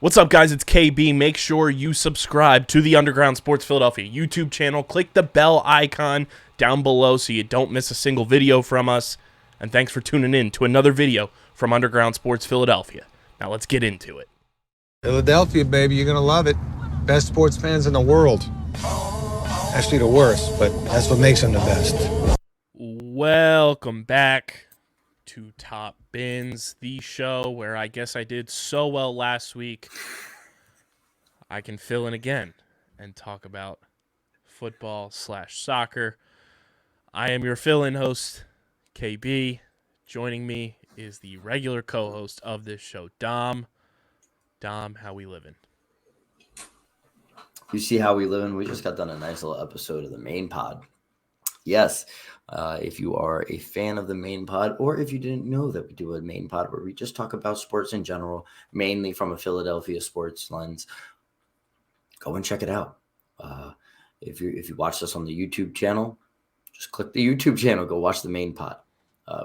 What's up, guys? It's KB. Make sure you subscribe to the Underground Sports Philadelphia YouTube channel. Click the bell icon down below so you don't miss a single video from us. And thanks for tuning in to another video from Underground Sports Philadelphia. Now let's get into it. Philadelphia, baby, you're going to love it. Best sports fans in the world. Actually, the worst, but that's what makes them the best. Welcome back to Top Bins, the show where I guess I did so well last week, I can fill in again and talk about football/soccer. I am your fill-in host, KB. Joining me is the regular co-host of this show, Dom. Dom, how we living? You see how we living? We just got done a nice little episode of the main pod. Yes, if you are a fan of the main pod, or if you didn't know that we do a main pod where we just talk about sports in general, mainly from a Philadelphia sports lens, go and check it out. If you watched us on the YouTube channel, just click the YouTube channel. Go watch the main pod.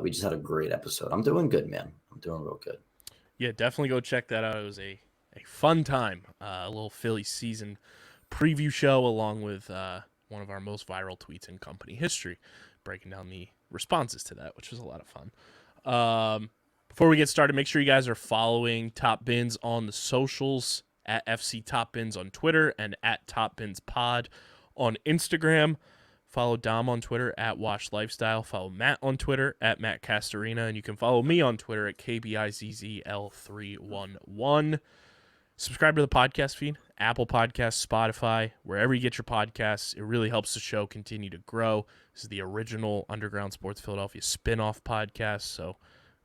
We just had a great episode. I'm doing good, man. I'm doing real good. Yeah, definitely go check that out. It was a fun time. A little Philly season preview show along with one of our most viral tweets in company history, breaking down the responses to that, which was a lot of fun. Before we get started, make sure you guys are following Top Bins on the socials, at FC Top Bins on Twitter and at Top Bins Pod on Instagram. Follow Dom on Twitter at Wash Lifestyle. Follow Matt on Twitter at Matt Castorina. And you can follow me on Twitter at KBIZZL311. Subscribe to the podcast feed, Apple Podcasts, Spotify, wherever you get your podcasts. It really helps the show continue to grow. This is the original Underground Sports Philadelphia spin-off podcast, so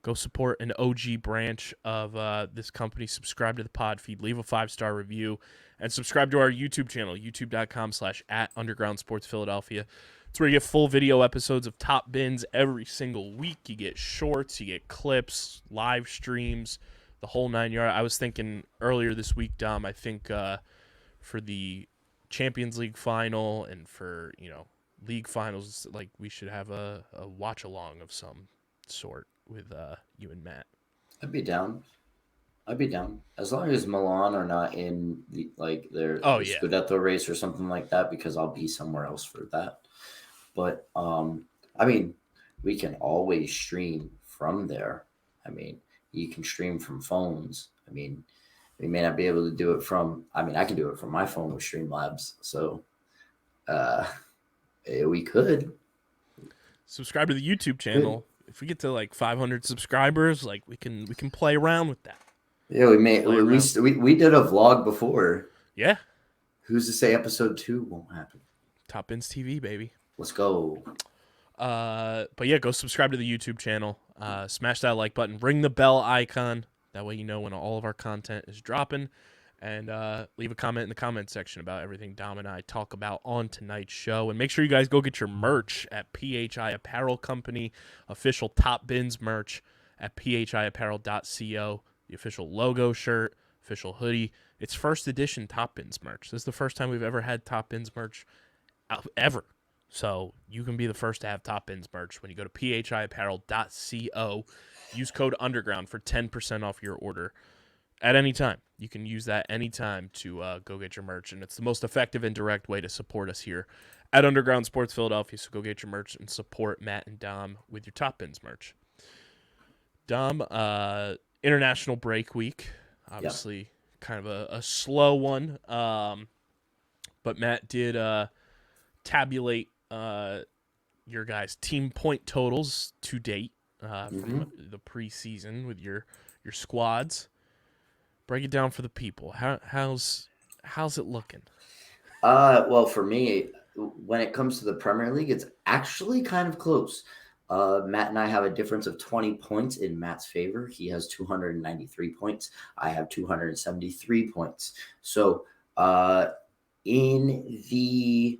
go support an OG branch of this company. Subscribe to the pod feed, leave a 5-star review, and subscribe to our YouTube channel, youtube.com/@undergroundsportsphiladelphia. It's where you get full video episodes of Top Bins every single week. You get shorts, you get clips, live streams, the whole 9 yards. I was thinking earlier this week, Dom, I think for the Champions League final and for, league finals, like we should have a watch along of some sort with you and Matt. I'd be down. As long as Milan are not in their Scudetto race or something like that, because I'll be somewhere else for that. But we can always stream from there. You can stream from phones. We may not be able to do it from, I can do it from my phone with Streamlabs. So we could. Subscribe to the YouTube channel. If we get to 500 subscribers, we can play around with that. Yeah, we did a vlog before. Yeah. Who's to say episode 2 won't happen? Top Bins TV, baby. Let's go. But yeah, go subscribe to the YouTube channel. Smash that like button. Ring the bell icon. That way you know when all of our content is dropping. And leave a comment in the comment section about everything Dom and I talk about on tonight's show. And make sure you guys go get your merch at PHI Apparel Company. Official Top Bins merch at phiapparel.co. The official logo shirt, official hoodie. It's first edition Top Bins merch. This is the first time we've ever had Top Bins merch ever. So you can be the first to have Top Bins merch when you go to phiapparel.co. Use code UNDERGROUND for 10% off your order at any time. You can use that anytime to go get your merch, and it's the most effective and direct way to support us here at Underground Sports Philadelphia. So go get your merch and support Matt and Dom with your Top Bins merch. Dom, International Break Week, obviously kind of a slow one, but Matt did tabulate your guys' team point totals to date from the preseason with your squads. Break it down for the people. How's it looking? Well, for me, when it comes to the Premier League, it's actually kind of close. Matt and I have a difference of 20 points in Matt's favor. He has 293 points. I have 273 points. So in the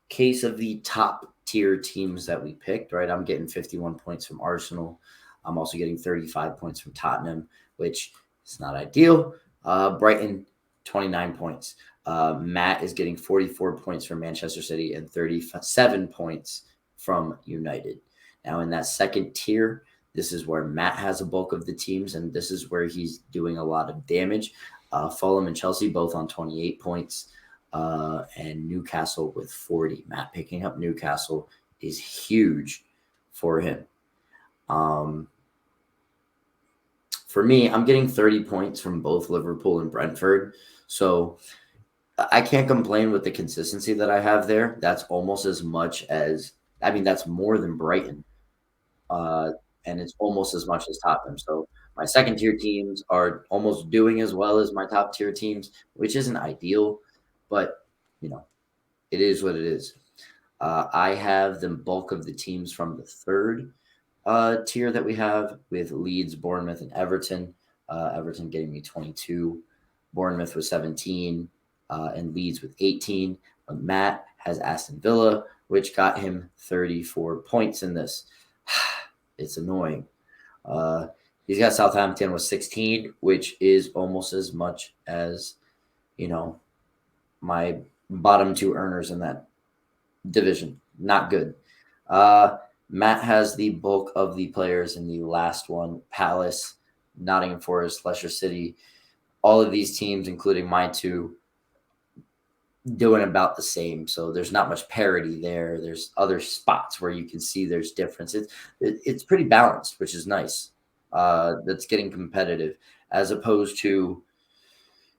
case of the top tier teams that we picked, right, I'm getting 51 points from Arsenal. I'm also getting 35 points from Tottenham, which is not ideal. Brighton, 29 points. Matt is getting 44 points from Manchester City and 37 points from United. Now, in that second tier, this is where Matt has a bulk of the teams, and this is where he's doing a lot of damage. Fulham and Chelsea both on 28 points, and Newcastle with 40. Matt picking up Newcastle is huge for him. For me, I'm getting 30 points from both Liverpool and Brentford. So I can't complain with the consistency that I have there. That's almost as much as, that's more than Brighton. And it's almost as much as Tottenham. So my second tier teams are almost doing as well as my top tier teams, which isn't ideal, but it is what it is. I have the bulk of the teams from the third tier that we have, with Leeds, Bournemouth, and Everton. Everton getting me 22, Bournemouth with 17, and Leeds with 18. Matt has Aston Villa, which got him 34 points in this. It's annoying. He's got Southampton with 16, which is almost as much as, my bottom two earners in that division. Not good. Matt has the bulk of the players in the last one: Palace, Nottingham Forest, Leicester City. All of these teams, including my two, doing about the same. So there's not much parity there. There's other spots where you can see there's difference. It's pretty balanced, which is nice. That's getting competitive, as opposed to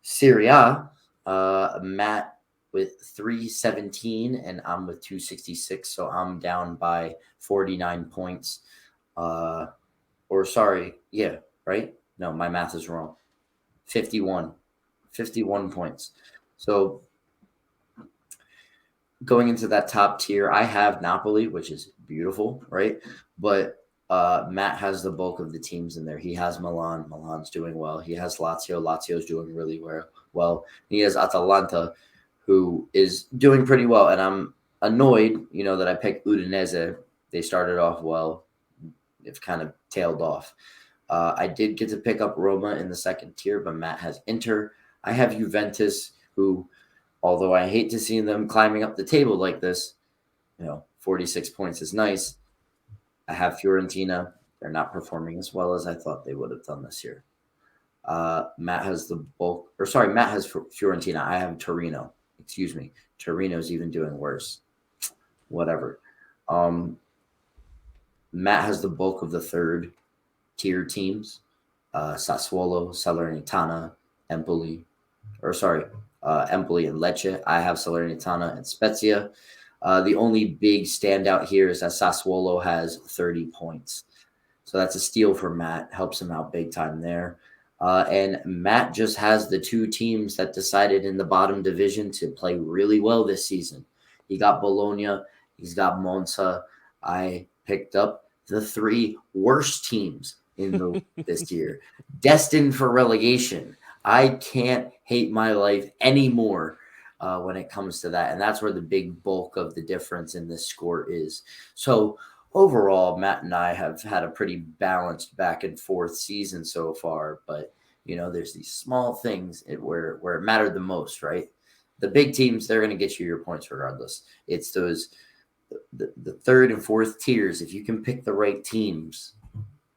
SerieA. Matt with 317 and I'm with 266. So I'm down by 49 points. Right? No, my math is wrong. 51 points. So going into that top tier, I have Napoli, which is beautiful, right? But Matt has the bulk of the teams in there. He has Milan. Milan's doing well. He has Lazio. Lazio's doing really well. He has Atalanta, who is doing pretty well. And I'm annoyed, that I picked Udinese. They started off well. They've kind of tailed off. I did get to pick up Roma in the second tier, but Matt has Inter. I have Juventus, who, although I hate to see them climbing up the table like this, 46 points is nice. I have Fiorentina. They're not performing as well as I thought they would have done this year. Matt has Fiorentina. I have Torino. Excuse me. Torino's even doing worse. Whatever. Matt has the bulk of the third tier teams. Sassuolo, Salernitana, Empoli and Lecce. I have Salernitana and Spezia. The only big standout here is that Sassuolo has 30 points. So that's a steal for Matt. Helps him out big time there. And Matt just has the two teams that decided in the bottom division to play really well this season. He got Bologna. He's got Monza. I picked up the three worst teams in this year, destined for relegation. I can't hate my life anymore when it comes to that. And that's where the big bulk of the difference in this score is. So overall, Matt and I have had a pretty balanced back and forth season so far. But, there's these small things where it mattered the most, right? The big teams, they're going to get you your points regardless. It's those the third and fourth tiers. If you can pick the right teams,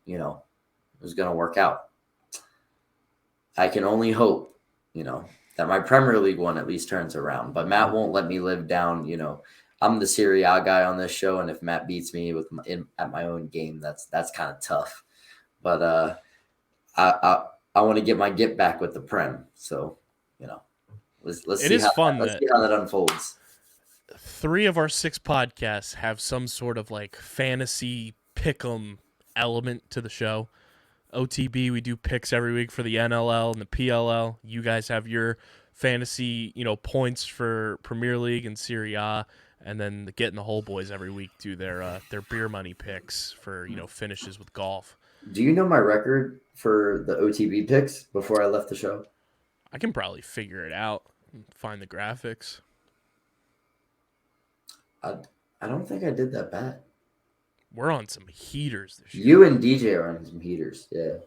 it's going to work out. I can only hope, that my Premier League one at least turns around. But Matt won't let me live down, I'm the SerieA guy on this show, and if Matt beats me at my own game, that's kind of tough. But I want to get my get back with the Prem. So, let's see how that unfolds. 3 of our 6 podcasts have some sort of like fantasy pick'em element to the show. OTB, we do picks every week for the NLL and the PLL. You guys have your fantasy, points for Premier League and SerieA, and then the Getting the Whole boys every week do their beer money picks for finishes with golf. Do you know my record for the OTB picks before I left the show? I can probably figure it out and find the graphics. I don't think I did that bad. We're on some heaters this year. You and DJ are on some heaters, yeah.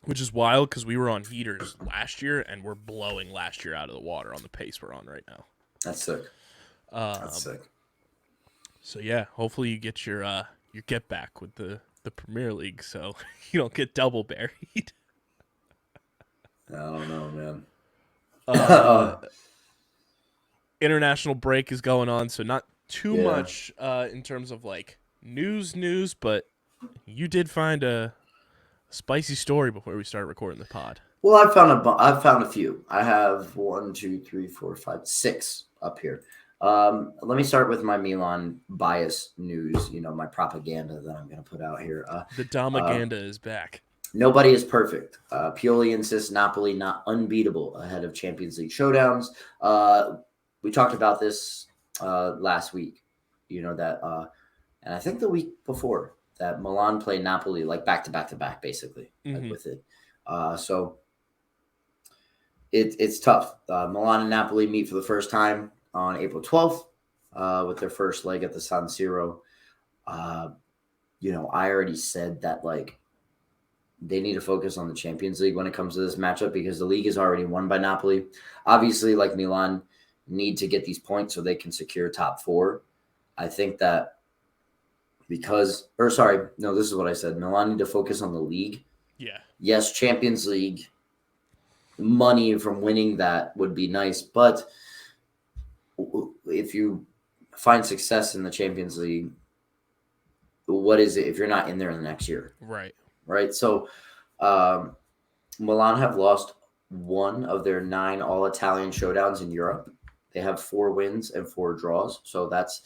Which is wild because we were on heaters last year, and we're blowing last year out of the water on the pace we're on right now. That's sick. That's sick. So yeah, hopefully you get your get back with the Premier League, so you don't get double buried. I don't know, man. International break is going on, so not too Yeah. much in terms of like news, but you did find a spicy story before we started recording the pod. Well, I've found a few. I have 1, 2, 3, 4, 5, 6 up here. Let me start with my Milan bias news. My propaganda that I'm going to put out here. The Damaganda is back. Nobody is perfect. Pioli insists Napoli not unbeatable ahead of Champions League showdowns. We talked about this last week. That, and I think the week before that Milan played Napoli like back to back, basically, like with it. So it's tough. Milan and Napoli meet for the first time on April 12th with their first leg at the San Siro. I already said that they need to focus on the Champions League when it comes to this matchup because the league is already won by Napoli. Obviously, like Milan, need to get these points so they can secure top 4. I think that this is what I said. Milan need to focus on the league. Yeah. Yes, Champions League money from winning that would be nice, but if you find success in the Champions League, what is it if you're not in there in the next year? Right. So Milan have lost 1 of their 9 all-Italian showdowns in Europe. They have 4 wins and 4 draws. So that's,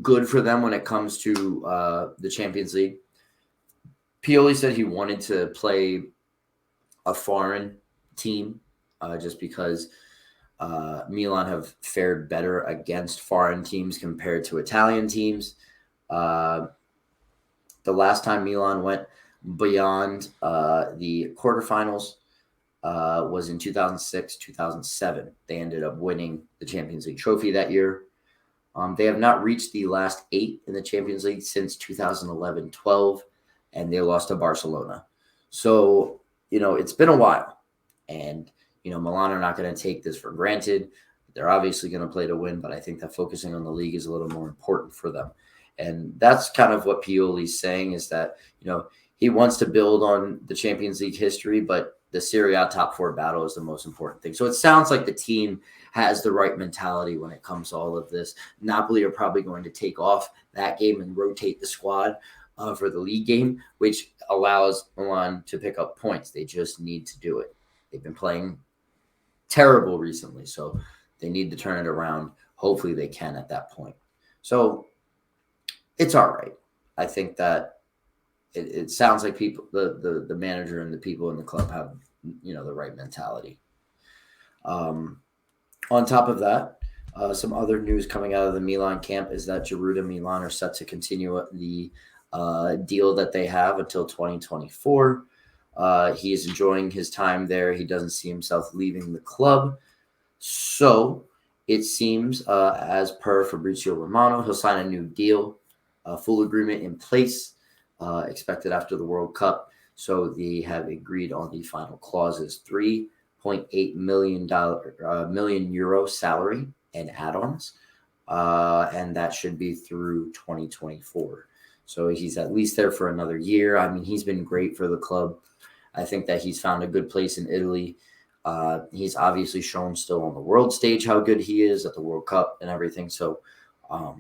good for them when it comes to the Champions League. Pioli said he wanted to play a foreign team just because Milan have fared better against foreign teams compared to Italian teams. The last time Milan went beyond the quarterfinals was in 2006, 2007. They ended up winning the Champions League trophy that year. They have not reached the last 8 in the Champions League since 2011-12, and they lost to Barcelona. So, it's been a while. And, Milan are not going to take this for granted. They're obviously going to play to win, but I think that focusing on the league is a little more important for them. And that's kind of what Pioli's saying is that, he wants to build on the Champions League history, but the SerieA top 4 battle is the most important thing. So it sounds like the team has the right mentality when it comes to all of this. Napoli are probably going to take off that game and rotate the squad for the league game, which allows Milan to pick up points. They just need to do it. They've been playing terrible recently, so they need to turn it around. Hopefully they can at that point. So it's all right. I think that it sounds like people, the manager and the people in the club have, the right mentality. On top of that, some other news coming out of the Milan camp is that Giroud and Milan are set to continue the deal that they have until 2024. He is enjoying his time there. He doesn't see himself leaving the club. So it seems, as per Fabrizio Romano, he'll sign a new deal, a full agreement in place, expected after the World Cup. So they have agreed on the final clauses: $3.8 million euro salary and add-ons, and that should be through 2024. So he's at least there for another year. I mean, he's been great for the club. I think that he's found a good place in Italy. He's obviously shown still on the world stage how good he is at the World Cup and everything. So I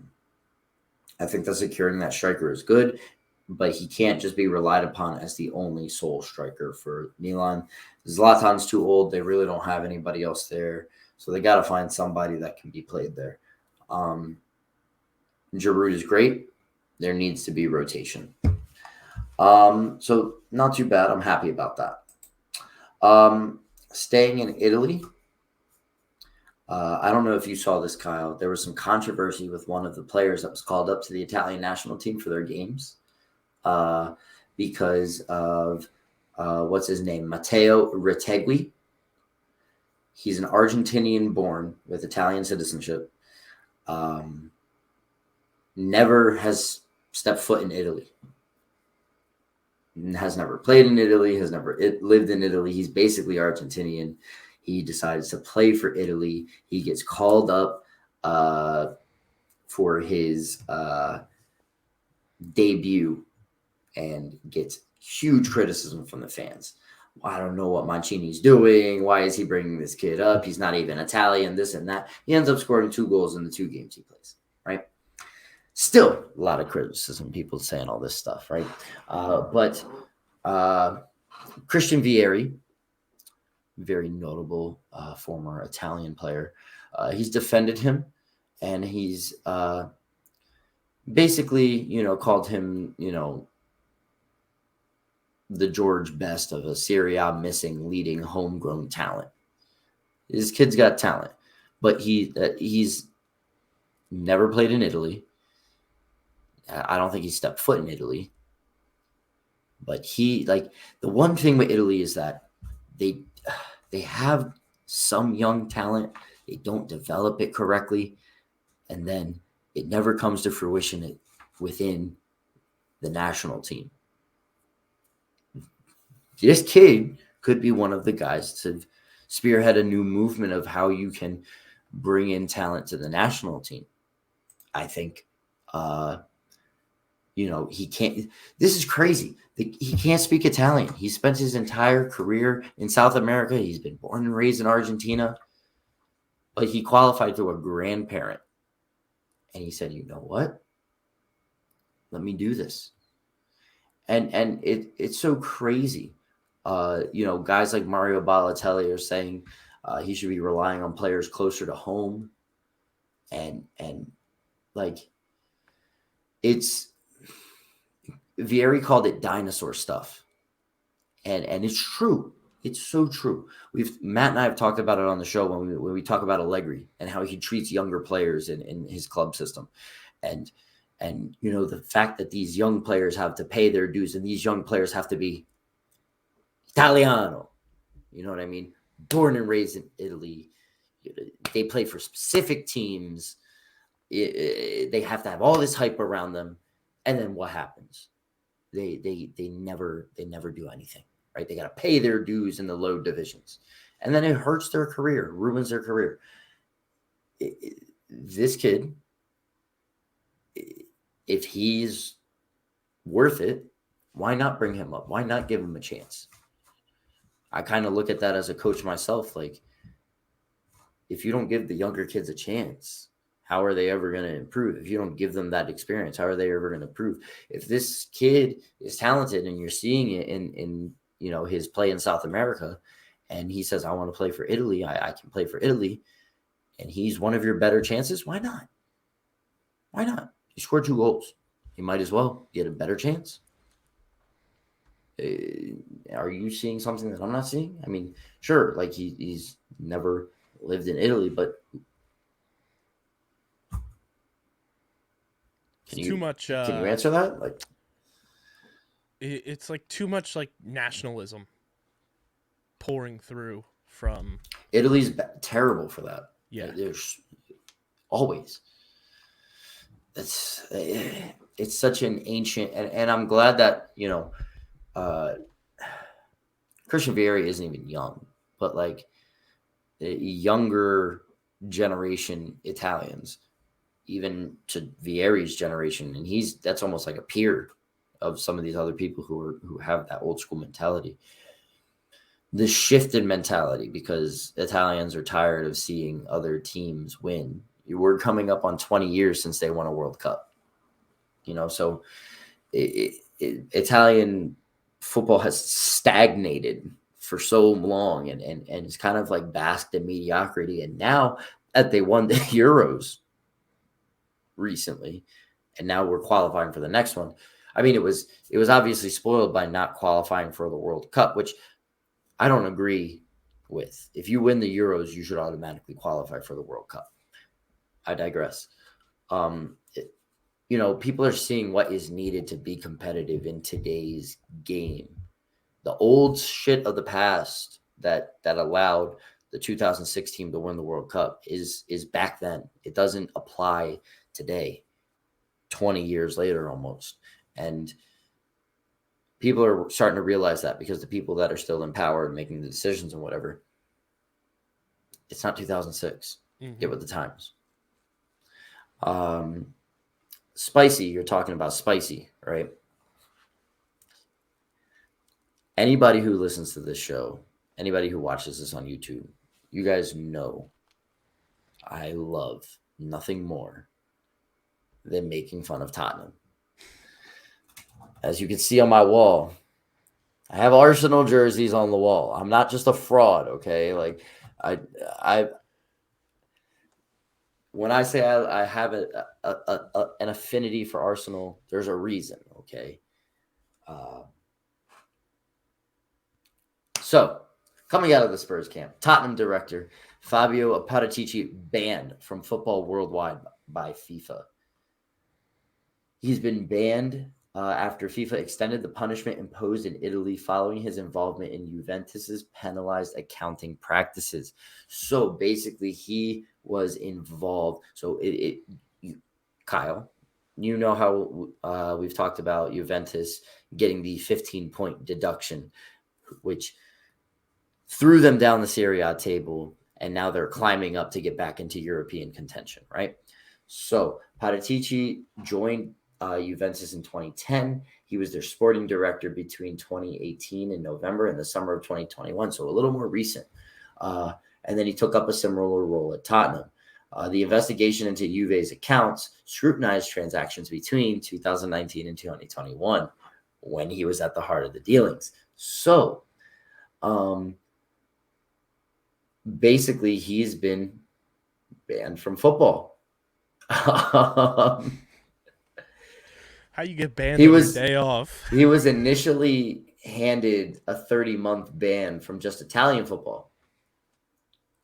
think that securing that striker is good, but he can't just be relied upon as the only sole striker for Milan. Zlatan's too old. They really don't have anybody else there. So they got to find somebody that can be played there. Giroud is great. There needs to be rotation. So not too bad. I'm happy about that. Staying in Italy. I don't know if you saw this, Kyle. There was some controversy with one of the players that was called up to the Italian national team for their games because of, what's his name? Matteo Retegui. He's an Argentinian born with Italian citizenship. Never has stepped foot in Italy. Has never played in Italy, has never lived in Italy. He's basically Argentinian. He decides to play for Italy. He gets called up for his debut and gets huge criticism from the fans. I don't know what Mancini's doing. Why is he bringing this kid up? He's not even Italian, this and that. He ends up scoring 2 goals in the 2 games he plays, right? Still a lot of criticism, people saying all this stuff, right? But Christian Vieri, very notable former Italian player, he's defended him, and he's basically, called him, the George Best of a SerieA missing leading homegrown talent. His kid's got talent, but he's never played in Italy. I don't think he stepped foot in Italy. But the one thing with Italy is that they have some young talent. They don't develop it correctly, and then it never comes to fruition within the national team. This kid could be one of the guys to spearhead a new movement of how you can bring in talent to the national team. I think, he can't. This is crazy. He can't speak Italian. He spent his entire career in South America. He's been born and raised in Argentina. But he qualified through a grandparent. And he said, you know what? Let me do this. And it's so crazy. Guys like Mario Balotelli are saying he should be relying on players closer to home. And Vieri called it dinosaur stuff. And it's true. It's so true. Matt and I have talked about it on the show when we talk about Allegri and how he treats younger players in his club system. And the fact that these young players have to pay their dues, and these young players have to be Italiano. You know what I mean? Born and raised in Italy. They play for specific teams. They have to have all this hype around them. And then what happens? They never do anything, right? They got to pay their dues in the low divisions. And then it hurts their career, ruins their career. This kid, if he's worth it, why not bring him up? Why not give him a chance? I kind of look at that as a coach myself. Like, if you don't give the younger kids a chance, how are they ever going to improve? If you don't give them that experience, how are they ever going to improve? If this kid is talented and you're seeing it in his play in South America, and he says, I want to play for Italy, I can play for Italy, and he's one of your better chances, why not? Why not? He scored 2 goals. He might as well get a better chance. Are you seeing something that I'm not seeing? I mean, sure, like he's never lived in Italy, but too much. Can you answer that? Like, it's like too much like nationalism pouring through from Italy's terrible for that. Yeah, there's always. It's such an ancient, and I'm glad that Christian Vieri isn't even young, but like the younger generation Italians, even to Vieri's generation, and that's almost like a peer of some of these other people who have that old school mentality. The shift in mentality, because Italians are tired of seeing other teams win. We're coming up on 20 years since they won a World Cup. So Italian football has stagnated for so long and it's kind of like basked in mediocrity. And now that they won the Euros recently, and now we're qualifying for the next one. I mean, it was obviously spoiled by not qualifying for the World Cup, which I don't agree with. If you win the Euros, you should automatically qualify for the World Cup. I digress. People are seeing what is needed to be competitive in today's game. The old shit of the past that allowed the 2006 team to win the World Cup is back then. It doesn't apply today, 20 years later almost. And people are starting to realize that, because the people that are still in power and making the decisions and whatever, it's not 2006. Get with the times. Spicy, you're talking about spicy, right? Anybody who listens to this show, anybody who watches this on YouTube, you guys know I love nothing more than making fun of Tottenham. As you can see on my wall, I have Arsenal jerseys on the wall. I'm not just a fraud, okay? Like when I say I have an affinity for Arsenal, there's a reason, okay? So, coming out of the Spurs camp, Tottenham director Fabio Paratici banned from football worldwide by FIFA. He's been banned after FIFA extended the punishment imposed in Italy following his involvement in Juventus's penalized accounting practices. So basically, he was involved. So Kyle, you know how we've talked about Juventus getting the 15-point deduction, which threw them down the SerieA table, and now they're climbing up to get back into European contention, right? So Paratici joined Juventus in 2010. He was their sporting director between 2018 in November and the summer of 2021, so a little more recent. And then he took up a similar role at Tottenham. The investigation into Juve's accounts scrutinized transactions between 2019 and 2021 when he was at the heart of the dealings. So, basically, he's been banned from football. How you get banned on your day off? He was initially handed a 30-month ban from just Italian football.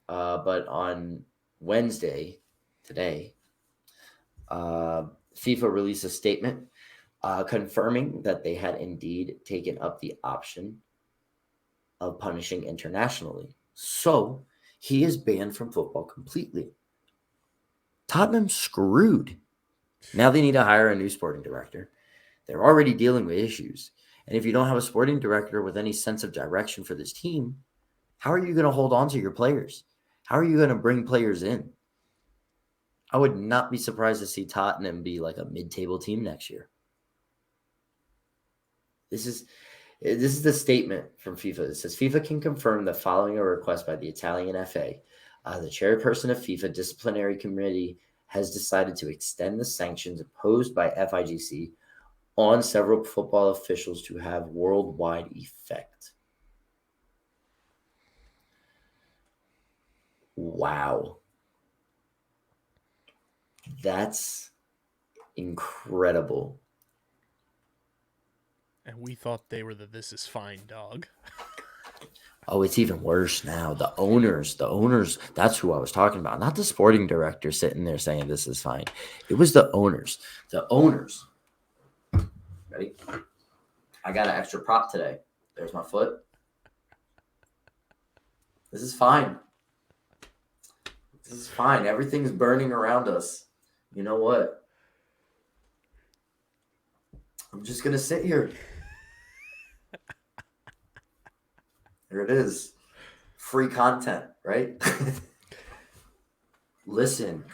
But on Wednesday, today, FIFA released a statement confirming that they had indeed taken up the option of punishing internationally. So he is banned from football completely. Tottenham screwed. Now they need to hire a new sporting director. They're already dealing with issues. And if you don't have a sporting director with any sense of direction for this team, how are you going to hold on to your players? How are you going to bring players in? I would not be surprised to see Tottenham be like a mid-table team next year. This is the statement from FIFA. It says, FIFA can confirm that following a request by the Italian FA, the chairperson of FIFA disciplinary committee has decided to extend the sanctions imposed by FIGC on several football officials to have worldwide effect. Wow. That's incredible. And we thought they were the "this is fine" dog. Oh, it's even worse now. The owners, that's who I was talking about. Not the sporting director sitting there saying this is fine. It was the owners. The owners. Ready? I got an extra prop today. There's my foot. This is fine. This is fine. Everything's burning around us. You know what? I'm just going to sit here. There it is. Free content, right? Listen.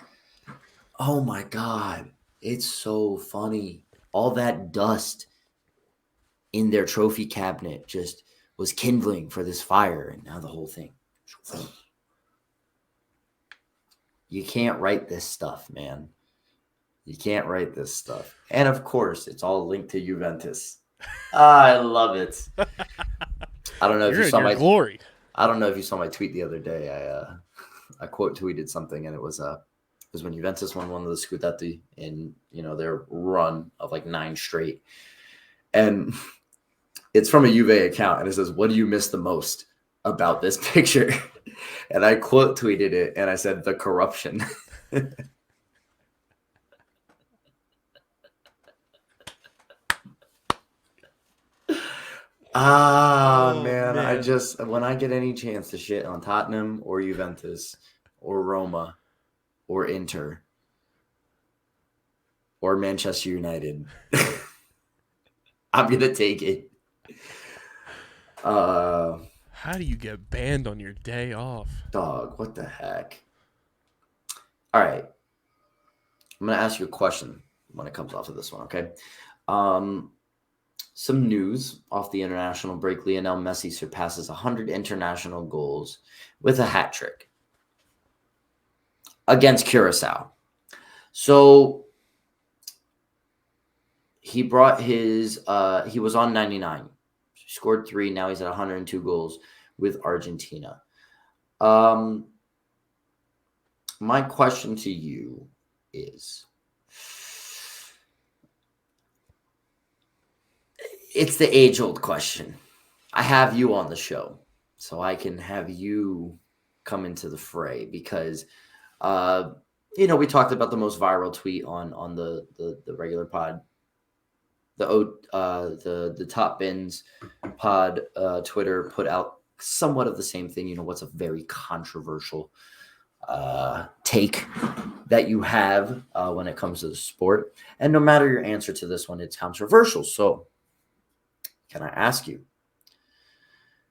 Oh my God. It's so funny. All that dust in their trophy cabinet just was kindling for this fire, and now the whole thing. You can't write this stuff, man. You can't write this stuff. And of course, it's all linked to Juventus. I love it. I don't know if you saw my glory. I don't know if you saw my tweet the other day. I quote tweeted something, and it was when Juventus won one of the Scudetti in their run of like 9 straight, and it's from a Juve account, and it says, "What do you miss the most about this picture?" And I quote tweeted it, and I said, "The corruption." Man. When I get any chance to shit on Tottenham or Juventus or Roma or Inter or Manchester United, I'm going to take it. How do you get banned on your day off? Dog, what the heck? All right. I'm going to ask you a question when it comes off of this one, okay? Some news off the international break. Lionel Messi surpasses 100 international goals with a hat trick against Curacao. So he brought his he was on 99. Scored 3. Now he's at 102 goals with Argentina. My question to you is, it's the age-old question. I have you on the show, so I can have you come into the fray because, we talked about the most viral tweet on the regular pod, the Top Bins pod. Twitter put out somewhat of the same thing. What's a very controversial take that you have when it comes to the sport? And no matter your answer to this one, it's controversial. So can I ask you?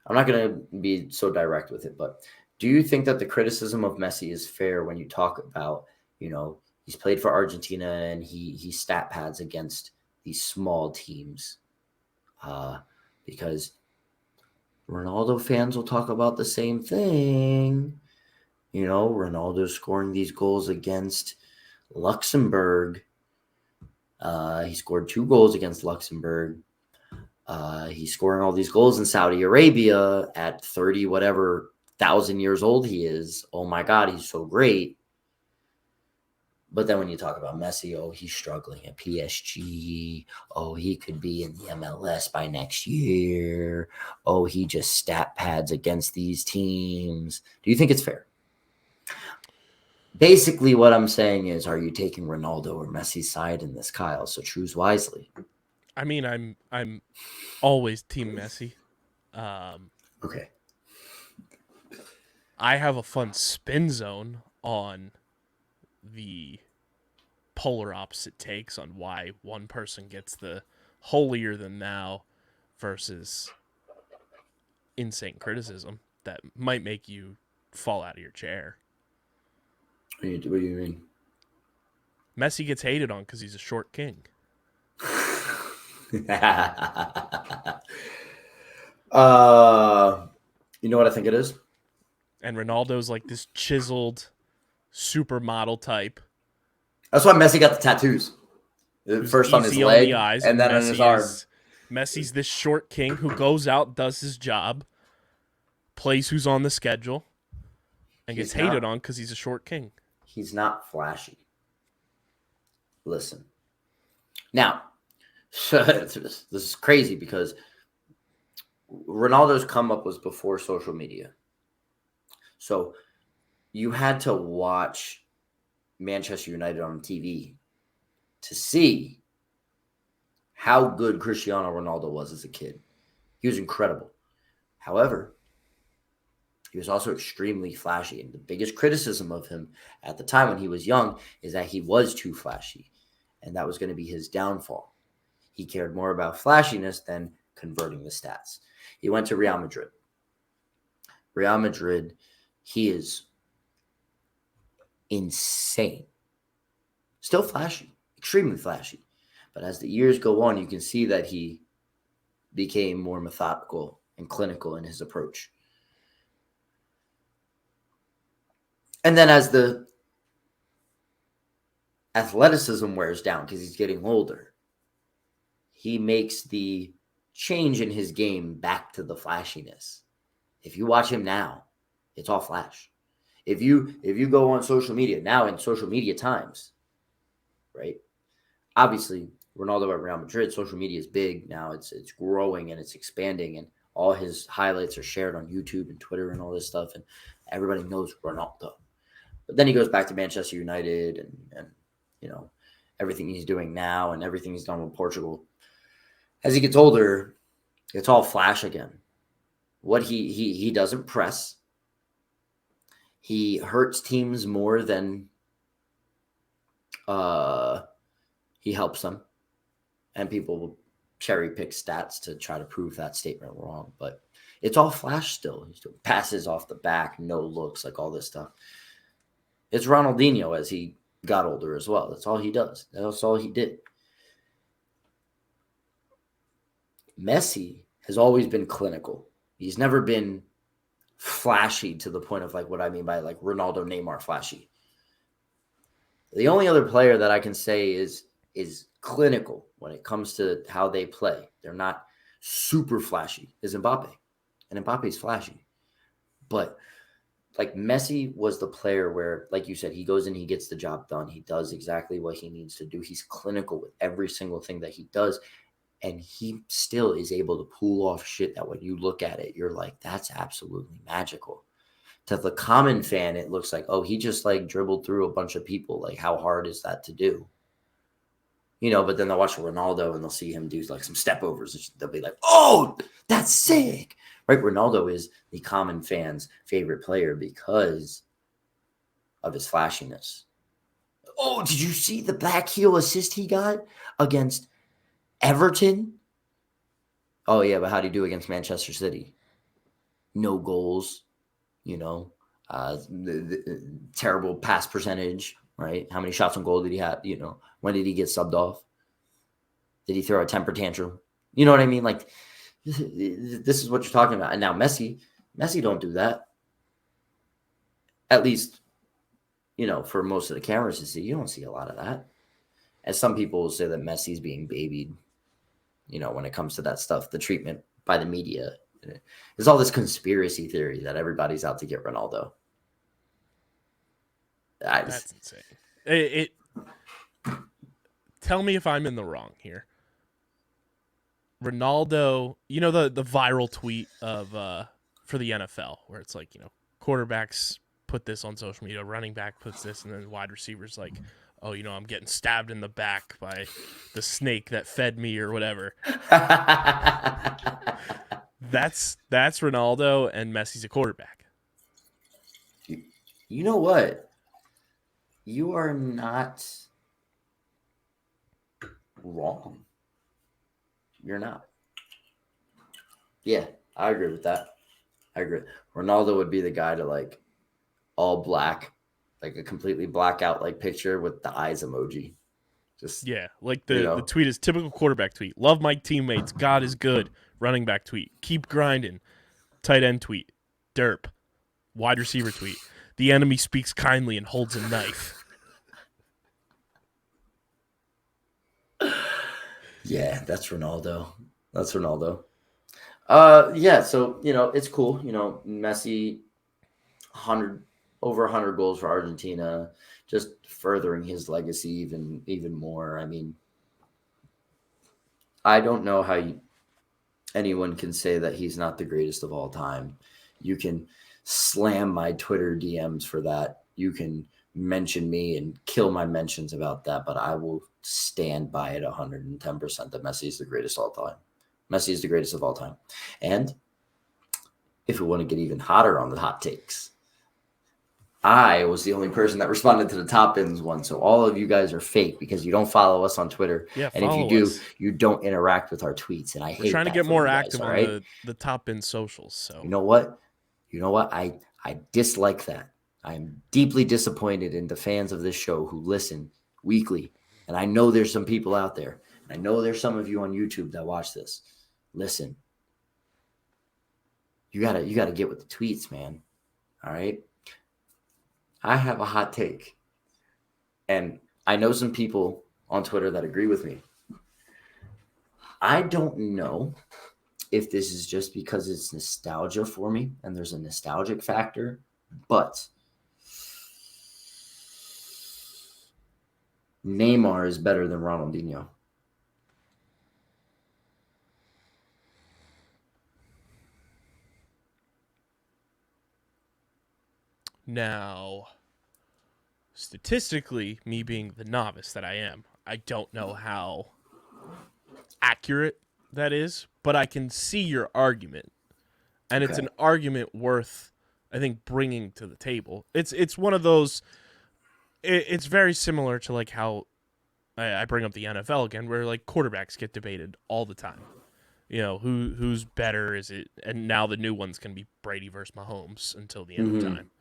I'm not going to be so direct with it, but do you think that the criticism of Messi is fair when you talk about, he's played for Argentina and he stat pads against these small teams? Because Ronaldo fans will talk about the same thing. Ronaldo scoring these goals against Luxembourg. He scored 2 goals against Luxembourg. He's scoring all these goals in Saudi Arabia at 30 whatever thousand years old he is. Oh my God, he's so great. But then when you talk about Messi, oh, he's struggling at PSG. Oh, he could be in the MLS by next year. Oh, he just stat pads against these teams. Do you think it's fair? Basically, what I'm saying is, are you taking Ronaldo or Messi's side in this, Kyle? So choose wisely. I mean, I'm always Team Messi. Okay. I have a fun spin zone on the polar opposite takes on why one person gets the holier than thou versus insane criticism that might make you fall out of your chair. What do you mean? Messi gets hated on because he's a short king. You know what I think it is? And Ronaldo's like this chiseled supermodel type. That's why Messi got the tattoos. First on his leg, the eyes, and then on his arm. Messi's this short king who goes out, does his job, plays who's on the schedule, and gets hated on because he's a short king. He's not flashy. Listen. Now, this is crazy because Ronaldo's come up was before social media. So you had to watch Manchester United on TV to see how good Cristiano Ronaldo was as a kid. He was incredible. However, he was also extremely flashy. And the biggest criticism of him at the time when he was young is that he was too flashy. And that was going to be his downfall. He cared more about flashiness than converting the stats. He went to Real Madrid. Real Madrid, he is insane. Still flashy, extremely flashy. But as the years go on, you can see that he became more methodical and clinical in his approach. And then as the athleticism wears down because he's getting older, he makes the change in his game back to the flashiness. If you watch him now, it's all flash. If you go on social media now in social media times, right? Obviously, Ronaldo at Real Madrid, social media is big now. It's growing and it's expanding, and all his highlights are shared on YouTube and Twitter and all this stuff, and everybody knows Ronaldo. But then he goes back to Manchester United and everything he's doing now and everything he's done with Portugal. As he gets older, it's all flash again. What he doesn't press. He hurts teams more than he helps them. And people will cherry pick stats to try to prove that statement wrong. But it's all flash still. He's doing passes off the back, no looks, like all this stuff. It's Ronaldinho as he got older as well. That's all he does. That's all he did. Messi has always been clinical. He's never been flashy to the point of like what I mean by like Ronaldo, Neymar flashy. The only other player that I can say is clinical when it comes to how they play. They're not super flashy is Mbappe. And Mbappe's flashy. But like Messi was the player where, like you said, he goes in, he gets the job done. He does exactly what he needs to do. He's clinical with every single thing that he does. And he still is able to pull off shit that when you look at it, you're like, that's absolutely magical. To the common fan, it looks like, oh, he just like dribbled through a bunch of people. Like, how hard is that to do? But then they'll watch Ronaldo and they'll see him do like some step overs. And they'll be like, oh, that's sick. Right? Ronaldo is the common fan's favorite player because of his flashiness. Oh, did you see the back heel assist he got against Everton? Oh, yeah, but how do you do against Manchester City? No goals, the terrible pass percentage, right? How many shots on goal did he have? When did he get subbed off? Did he throw a temper tantrum? You know what I mean? Like, this is what you're talking about. And now Messi don't do that. At least, for most of the cameras to see, you don't see a lot of that. As some people will say that Messi's being babied, when it comes to that stuff, the treatment by the media. There's all this conspiracy theory that everybody's out to get Ronaldo. That's insane. Tell me if I'm in the wrong here. Ronaldo, the viral tweet of for the NFL where it's like, quarterbacks put this on social media, running back puts this, and then wide receivers like, oh, I'm getting stabbed in the back by the snake that fed me or whatever. That's Ronaldo, and Messi's a quarterback. You know what? You are not wrong. You're not. Yeah, I agree with that. I agree. Ronaldo would be the guy to like all black, like a completely blackout like picture with the eyes emoji. Just like the tweet is typical quarterback tweet. Love my teammates. God is good. Running back tweet. Keep grinding. Tight end tweet. Derp. Wide receiver tweet. The enemy speaks kindly and holds a knife. Yeah, that's Ronaldo. Yeah, so it's cool. Messi, over 100 goals for Argentina, just furthering his legacy even more. I mean, I don't know how anyone can say that he's not the greatest of all time. You can slam my Twitter DMs for that. You can mention me and kill my mentions about that, but I will stand by it 110% that Messi is the greatest of all time. Messi is the greatest of all time. And if we want to get even hotter on the hot takes, I was the only person that responded to the top ends one. So all of you guys are fake because you don't follow us on Twitter. Yeah, and if you do, you don't interact with our tweets. And We're trying to get more active on the top end socials. So you know what? I dislike that. I'm deeply disappointed in the fans of this show who listen weekly. And I know there's some people out there. And I know there's some of you on YouTube that watch this. Listen. You gotta get with the tweets, man. All right? I have a hot take. And I know some people on Twitter that agree with me. I don't know if this is just because it's nostalgia for me and there's a nostalgic factor, but Neymar is better than Ronaldinho. Now, statistically, me being the novice that I am, I don't know how accurate that is, but I can see your argument. And It's an argument worth, I think, bringing to the table. It's one of those, it's very similar to like how I bring up the NFL again, where like quarterbacks get debated all the time. Who's better is it? And now the new one's going to be Brady versus Mahomes until the end of time.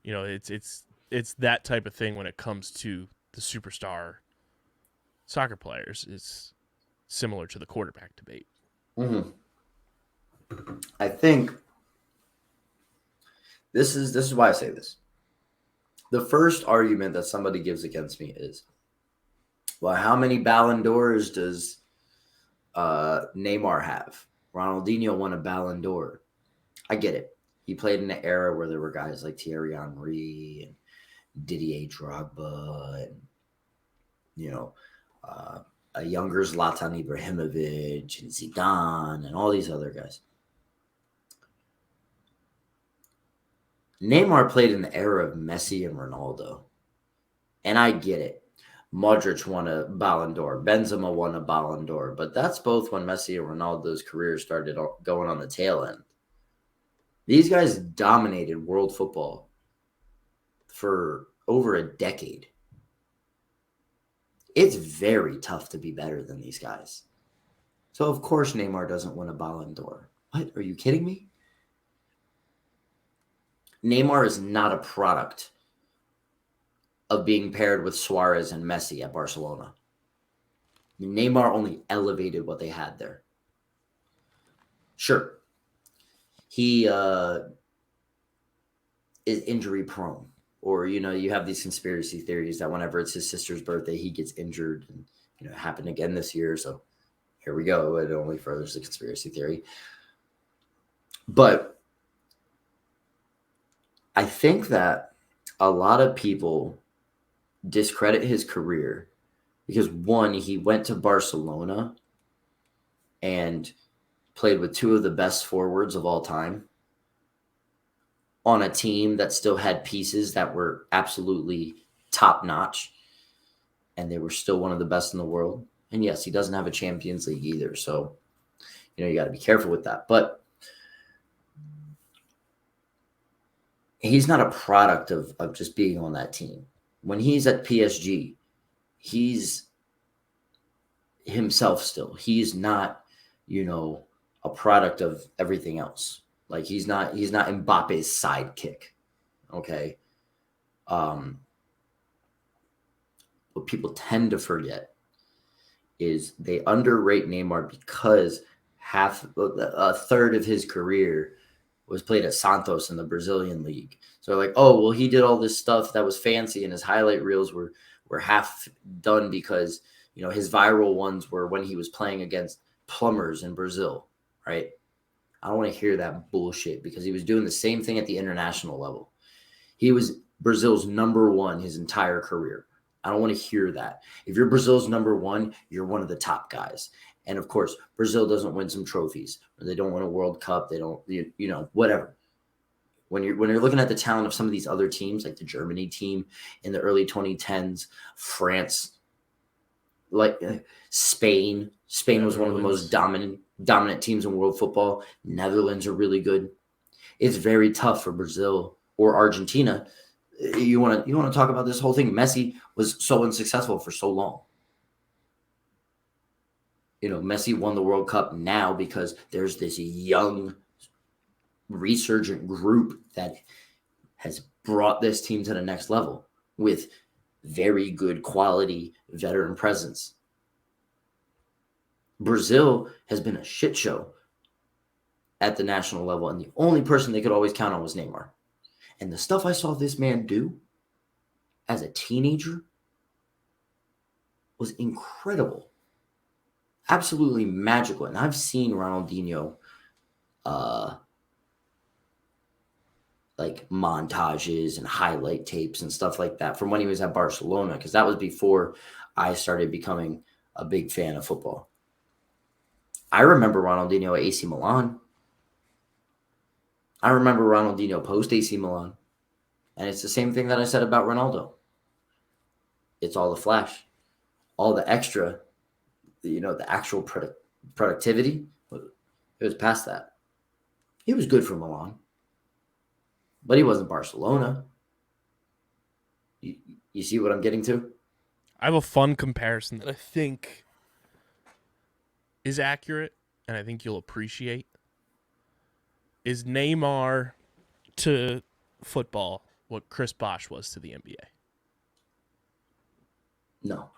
It's that type of thing when it comes to the superstar soccer players. It's similar to the quarterback debate. Mm-hmm. I think this is why I say this. The first argument that somebody gives against me is, well, how many Ballon d'Ors does Neymar have? Ronaldinho won a Ballon d'Or. I get it. He played in an era where there were guys like Thierry Henry and Didier Drogba and, you know, a younger Zlatan Ibrahimovic and Zidane and all these other guys. Neymar played in the era of Messi and Ronaldo. And I get it. Modric won a Ballon d'Or. Benzema won a Ballon d'Or. But that's both when Messi and Ronaldo's careers started going on the tail end. These guys dominated world football for over a decade. It's very tough to be better than these guys. So, of course, Neymar doesn't win a Ballon d'Or. What? Are you kidding me? Neymar is not a product of being paired with Suarez and Messi at Barcelona. Neymar only elevated what they had there. Sure, he is injury prone, or you have these conspiracy theories that whenever it's his sister's birthday, he gets injured, and it happened again this year. So here we go. It only furthers the conspiracy theory. But I think that a lot of people discredit his career because, one, he went to Barcelona and played with two of the best forwards of all time on a team that still had pieces that were absolutely top notch, and they were still one of the best in the world. And yes, he doesn't have a Champions League either, so you got to be careful with that. But he's not a product of just being on that team. When he's at PSG, he's himself still. He's not, a product of everything else. Like he's not Mbappe's sidekick. Okay. What people tend to forget is they underrate Neymar because a third of his career was played at Santos in the Brazilian league. So like, oh, well, he did all this stuff that was fancy and his highlight reels were half done because, his viral ones were when he was playing against plumbers in Brazil, right? I don't want to hear that bullshit because he was doing the same thing at the international level. He was Brazil's number one his entire career. I don't want to hear that. If you're Brazil's number one, you're one of the top guys. And of course, Brazil doesn't win some trophies. They don't win a World Cup. They don't, whatever. When you're looking at the talent of some of these other teams, like the Germany team in the early 2010s, France, like Spain. Spain was one of the most dominant teams in world football. Netherlands are really good. It's very tough for Brazil or Argentina. You want to talk about this whole thing? Messi was so unsuccessful for so long. Messi won the World Cup now because there's this young, resurgent group that has brought this team to the next level with very good quality veteran presence. Brazil has been a shit show at the national level, and the only person they could always count on was Neymar. And the stuff I saw this man do as a teenager was incredible. Absolutely magical. And I've seen Ronaldinho like montages and highlight tapes and stuff like that from when he was at Barcelona, because that was before I started becoming a big fan of football. I remember Ronaldinho at AC Milan. I remember Ronaldinho post AC Milan. And it's the same thing that I said about Ronaldo. It's all the flash, all the extra, the actual productivity. It was past that. He was good for Milan, but he wasn't Barcelona. You see what I'm getting to? I have a fun comparison that I think is accurate, and I think you'll appreciate. Is Neymar to football what Chris Bosh was to the NBA? No.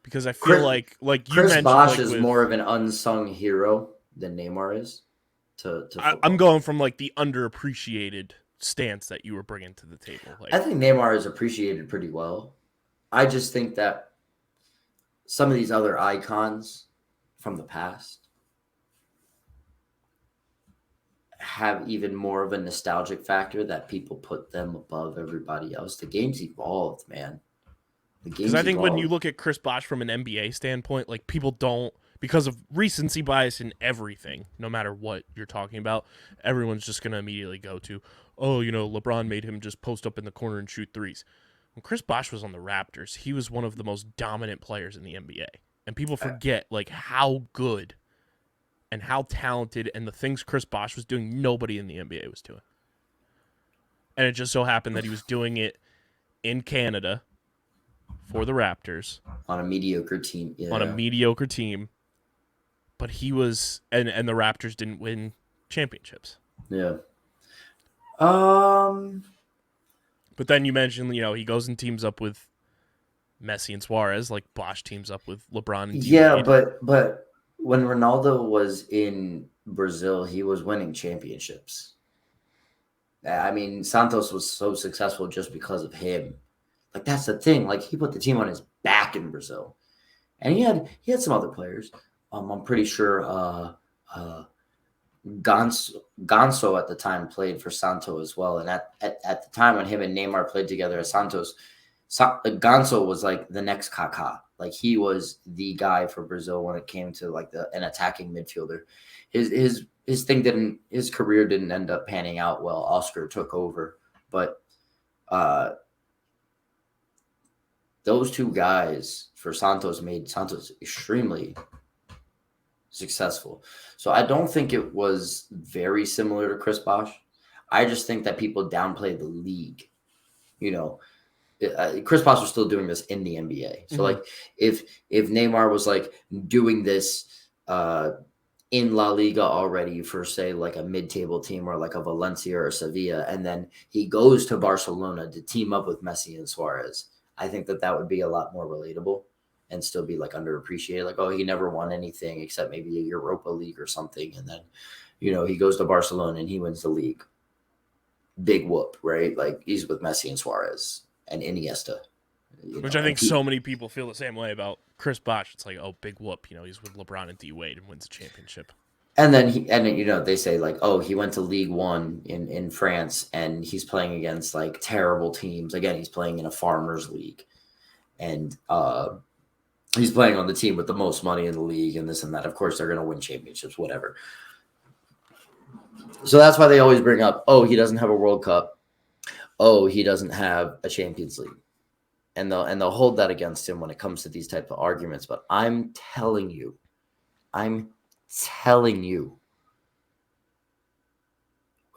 Because I feel like you Chris mentioned, Bosh like, is more of an unsung hero than Neymar is to football. I'm going from like the underappreciated stance that you were bringing to the table. Like, I think Neymar is appreciated pretty well. I just think that some of these other icons from the past have even more of a nostalgic factor that people put them above everybody else. The game's evolved, man. because I think when you look at Chris Bosh from an NBA standpoint, like, people don't, because of recency bias in everything, no matter what you're talking about, everyone's just going to immediately go to, oh, LeBron made him just post up in the corner and shoot threes. When Chris Bosh was on the Raptors, he was one of the most dominant players in the NBA. And people forget, like, how good and how talented, and the things Chris Bosh was doing, nobody in the NBA was doing. And it just so happened that he was doing it in Canada for the Raptors. On a mediocre team. Yeah. On a mediocre team. But he was, and the Raptors didn't win championships. Yeah. But then you mentioned, he goes and teams up with Messi and Suarez, like Bosh teams up with LeBron and D-Wade. Yeah, but when Ronaldo was in Brazil, he was winning championships. I mean, Santos was so successful just because of him. Like, that's the thing. Like, he put the team on his back in Brazil. And he had some other players. I'm pretty sure Ganso at the time played for Santos as well. And at the time when him and Neymar played together at Santos, Ganso was like the next Kaká. Like, he was the guy for Brazil when it came to like an attacking midfielder. His career didn't end up panning out well. Oscar took over, but those two guys for Santos made Santos extremely successful. So I don't think it was very similar to Chris Bosh. I just think that people downplay the league. Chris Bosh was still doing this in the NBA. So like if Neymar was like doing this in La Liga already for, say, like a mid-table team or like a Valencia or Sevilla, and then he goes to Barcelona to team up with Messi and Suarez, I think that would be a lot more relatable and still be like underappreciated. Like, oh, he never won anything except maybe a Europa League or something. And then, he goes to Barcelona and he wins the league. Big whoop, right? Like, he's with Messi and Suarez and Iniesta. Which I think so many people feel the same way about Chris Bosh. It's like, oh, big whoop. He's with LeBron and D-Wade and wins a championship. And then they say like, oh, he went to League One in France and he's playing against like terrible teams. Again, he's playing in a farmers league, and he's playing on the team with the most money in the league and this and that. Of course, they're going to win championships, whatever. So that's why they always bring up, oh, he doesn't have a World Cup. Oh, he doesn't have a Champions League. And they'll hold that against him when it comes to these type of arguments. But I'm telling you, when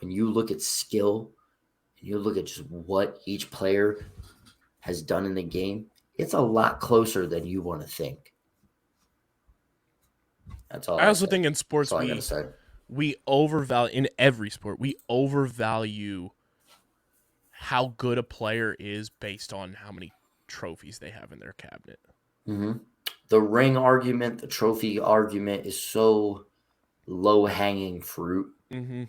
you look at skill and you look at just what each player has done in the game, it's a lot closer than you want to think. That's all. I also think in sports we overvalue, in every sport, we overvalue how good a player is based on how many trophies they have in their cabinet. Mm-hmm. The ring argument, the trophy argument is so low-hanging fruit. Mm-hmm.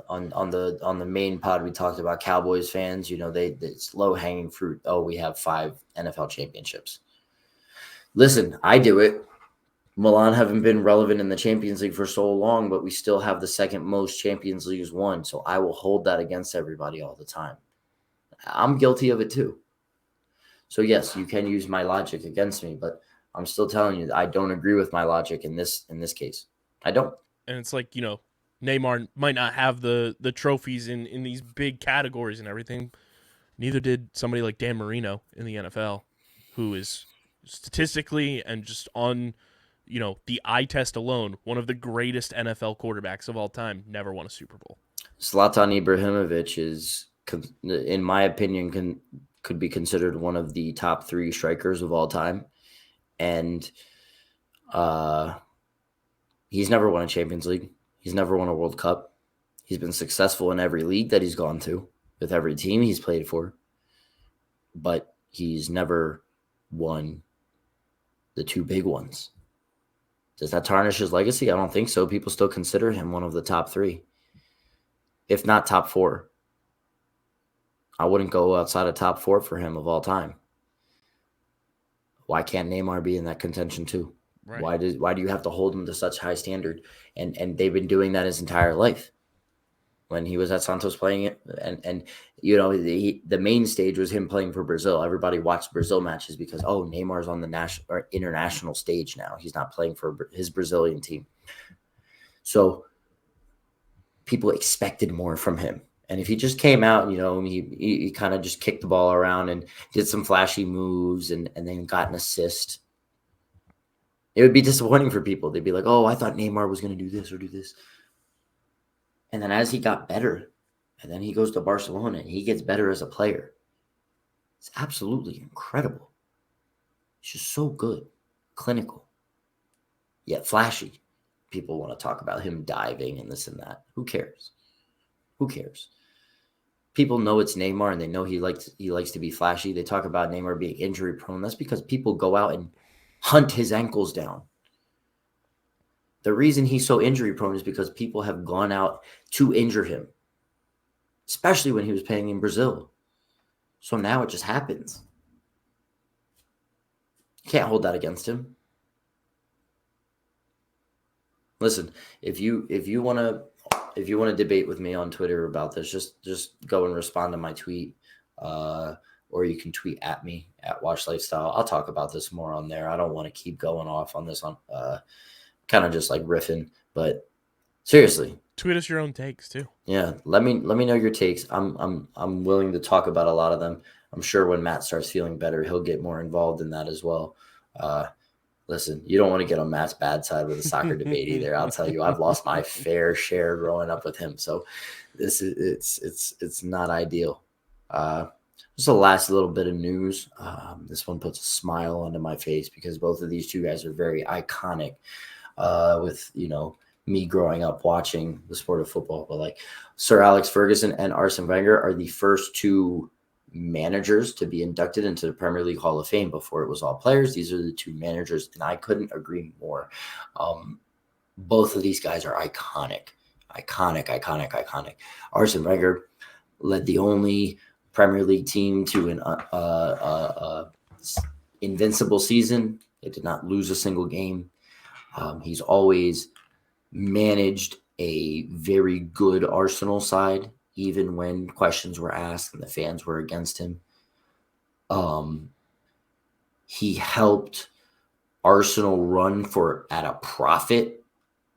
On the main pod we talked about Cowboys fans. It's low-hanging fruit. Oh, we have 5 NFL championships. Listen, I do it. Milan haven't been relevant in the Champions League for so long, but we still have the second most Champions Leagues won. So I will hold that against everybody all the time. I'm guilty of it too. So yes, you can use my logic against me, but I'm still telling you I don't agree with my logic in this case. I don't. And it's like, Neymar might not have the trophies in these big categories and everything. Neither did somebody like Dan Marino in the NFL, who is statistically and just on the eye test alone, one of the greatest NFL quarterbacks of all time, never won a Super Bowl. Zlatan Ibrahimovic is, in my opinion, could be considered one of the top 3 strikers of all time. And he's never won a Champions League. He's never won a World Cup. He's been successful in every league that he's gone to, with every team he's played for. But he's never won the two big ones. Does that tarnish his legacy? I don't think so. People still consider him one of the top 3, if not top 4. I wouldn't go outside of top 4 for him of all time. Why can't Neymar be in that contention too? Right. Why do you have to hold him to such high standard? And they've been doing that his entire life. When he was at Santos playing it, and you know, the main stage was him playing for Brazil. Everybody watched Brazil matches because, oh, Neymar's on the national or international stage now. He's not playing for his Brazilian team. So people expected more from him. And if he just came out, you know, he kind of just kicked the ball around and did some flashy moves and then got an assist, it would be disappointing for people. They'd be like, oh, I thought Neymar was going to do this or do this. And then as he got better, and then he goes to Barcelona and he gets better as a player, it's absolutely incredible. He's just so good, clinical, yet flashy. People want to talk about him diving and this and that. Who cares? Who cares? People know it's Neymar and they know he likes to be flashy. They talk about Neymar being injury prone. That's because people go out and hunt his ankles down. The reason he's so injury prone is because people have gone out to injure him, especially when he was playing in Brazil. So now it just happens. You can't hold that against him. Listen, if you want to debate with me on Twitter about this, just go and respond to my tweet, or you can tweet at me at Watch Lifestyle. I'll talk about this more on there. I don't want to keep going off on this on kind of just like riffing, but seriously, tweet us your own takes too. Yeah, let me know your takes. I'm willing to talk about a lot of them. I'm sure when Matt starts feeling better, he'll get more involved in that as well. Listen, you don't want to get on Matt's bad side with a soccer debate either. I'll tell you, I've lost my fair share growing up with him, so this is it's not ideal. Just the last little bit of news. This one puts a smile onto my face because both of these two guys are very iconic. With, you know, me growing up watching the sport of football, but like Sir Alex Ferguson and Arsene Wenger are the first 2 managers to be inducted into the Premier League Hall of Fame. Before it was all players. These are the 2 managers, and I couldn't agree more. Both of these guys are iconic. Arsene Wenger led the only Premier League team to an invincible season. They did not lose a single game. He's always managed a very good Arsenal side, even when questions were asked and the fans were against him. He helped Arsenal run at a profit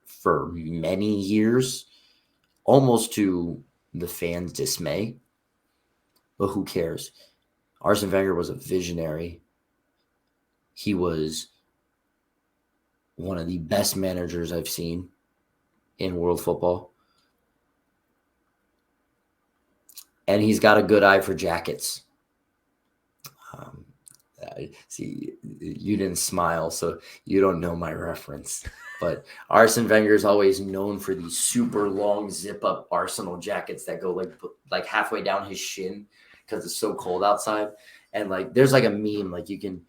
for many years, almost to the fans' dismay. But who cares? Arsene Wenger was a visionary. He was one of the best managers I've seen in world football. And he's got a good eye for jackets. See, you didn't smile, so you don't know my reference. But Arsene Wenger is always known for these super long zip-up Arsenal jackets that go like halfway down his shin because it's so cold outside. And like there's like a meme, like you can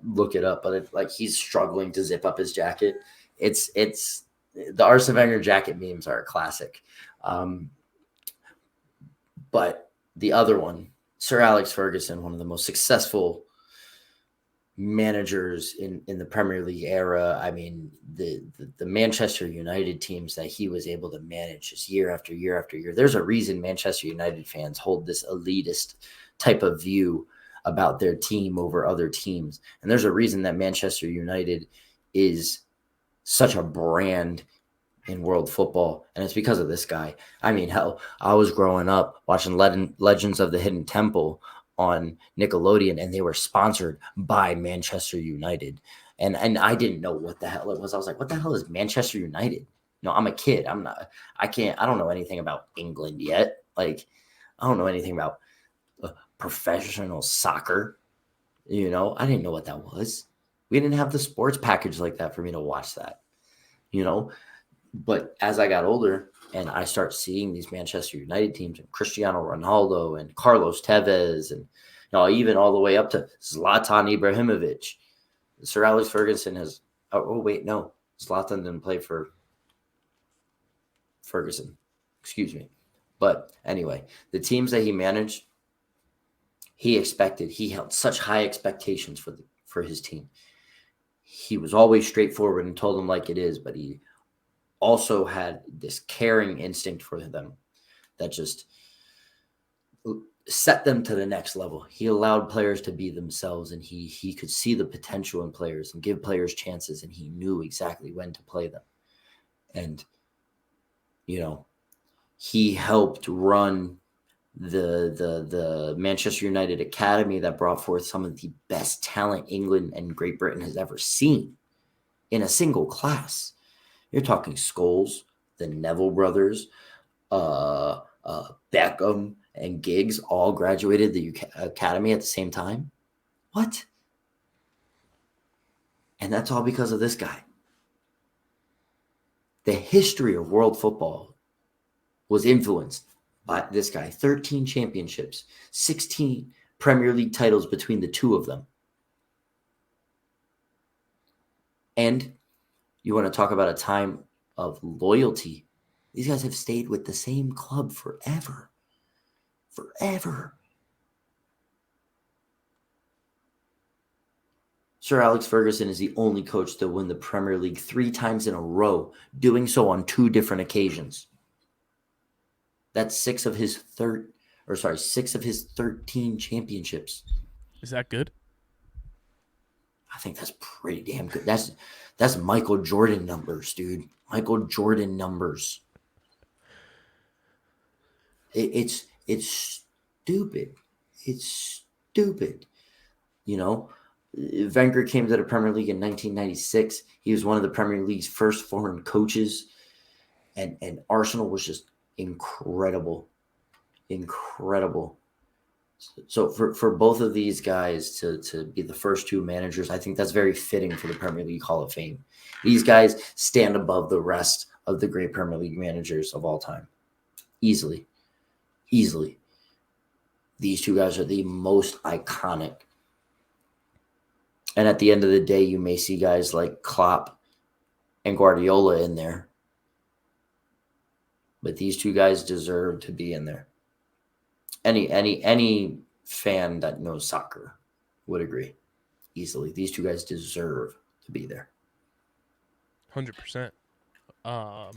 look it up, but it's like he's struggling to zip up his jacket. It's the Arsene Wenger jacket memes are a classic. But the other one, Sir Alex Ferguson, one of the most successful managers in the Premier League era. I mean, the Manchester United teams that he was able to manage just year after year after year. There's a reason Manchester United fans hold this elitist type of view about their team over other teams. And there's a reason that Manchester United is such a brand in world football. And it's because of this guy. I mean, hell, I was growing up watching Legends of the Hidden Temple on Nickelodeon, and they were sponsored by Manchester United. And I didn't know what the hell it was. I was like, what the hell is Manchester United? No, I'm a kid. I don't know anything about England yet. Like, I don't know anything about professional soccer. You know, I didn't know what that was. We didn't have the sports package like that for me to watch that, you know. But as I got older and I start seeing these Manchester United teams and Cristiano Ronaldo and Carlos Tevez and, you know, even all the way up to Zlatan Ibrahimovic. Sir Alex Ferguson has. Oh wait, no, Zlatan didn't play for Ferguson. Excuse me. But anyway, the teams that he managed, he held such high expectations for his team. He was always straightforward and told them like it is, but he also had this caring instinct for them that just set them to the next level. He allowed players to be themselves, and he could see the potential in players and give players chances, and he knew exactly when to play them. And, he helped run the Manchester United Academy that brought forth some of the best talent England and Great Britain has ever seen in a single class. You're talking Scholes, the Neville brothers, Beckham, and Giggs all graduated the academy at the same time. What? And that's all because of this guy. The history of world football was influenced by this guy. 13 championships, 16 Premier League titles between the two of them. And you want to talk about a time of loyalty. These guys have stayed with the same club forever. Forever. Sir Alex Ferguson is the only coach to win the Premier League 3 times in a row, doing so on 2 different occasions. That's 6 of his 13 championships. Is that good? I think that's pretty damn good. That's Michael Jordan numbers, dude. Michael Jordan numbers. It's stupid. It's stupid. Wenger came to the Premier League in 1996. He was one of the Premier League's first foreign coaches. And Arsenal was just incredible. So for both of these guys to be the first 2 managers, I think that's very fitting for the Premier League Hall of Fame. These guys stand above the rest of the great Premier League managers of all time. Easily. These 2 guys are the most iconic. And at the end of the day, you may see guys like Klopp and Guardiola in there. But these 2 guys deserve to be in there. Any fan that knows soccer would agree easily. These 2 guys deserve to be there. 100%. I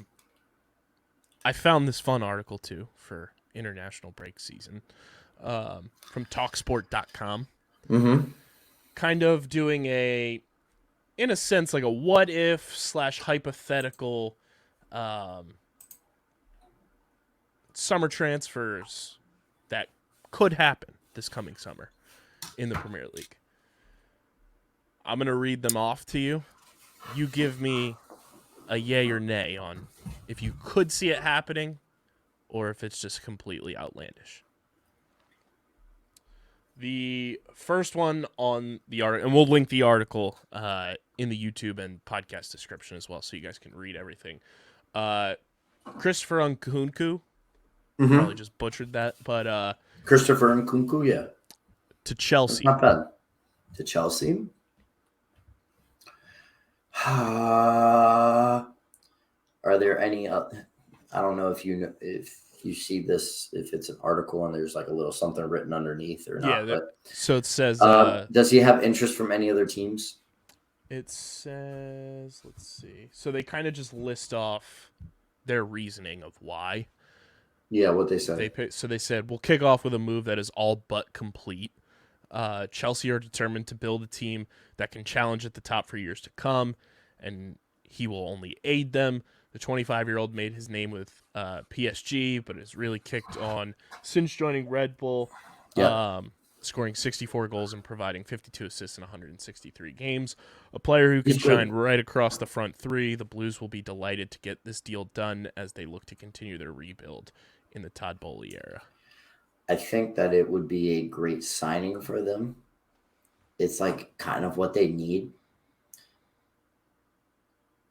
found this fun article too for International Break SZN from Talksport.com. Mm-hmm. Kind of doing in a sense, like a what if / hypothetical summer transfers that could happen this coming summer in the Premier League. I'm going to read them off to you. You give me a yay or nay on if you could see it happening or if it's just completely outlandish. The first one on the article, and we'll link the article in the YouTube and podcast description as well so you guys can read everything. Christopher Nkunku, probably just butchered that, but Christopher Nkunku, yeah. To Chelsea. That's not bad. To Chelsea? Are there any I don't know if you see this, if it's an article and there's like a little something written underneath or not. Yeah, so it says does he have interest from any other teams? It says, let's see. So they kind of just list off their reasoning of why. Yeah, what they said. They said, we'll kick off with a move that is all but complete. Chelsea are determined to build a team that can challenge at the top for years to come, and he will only aid them. The 25-year-old made his name with PSG, but has really kicked on since joining Red Bull, scoring 64 goals and providing 52 assists in 163 games. A player who can shine right across the front 3. The Blues will be delighted to get this deal done as they look to continue their rebuild in the Todd Boehly era. I think that it would be a great signing for them. It's like kind of what they need.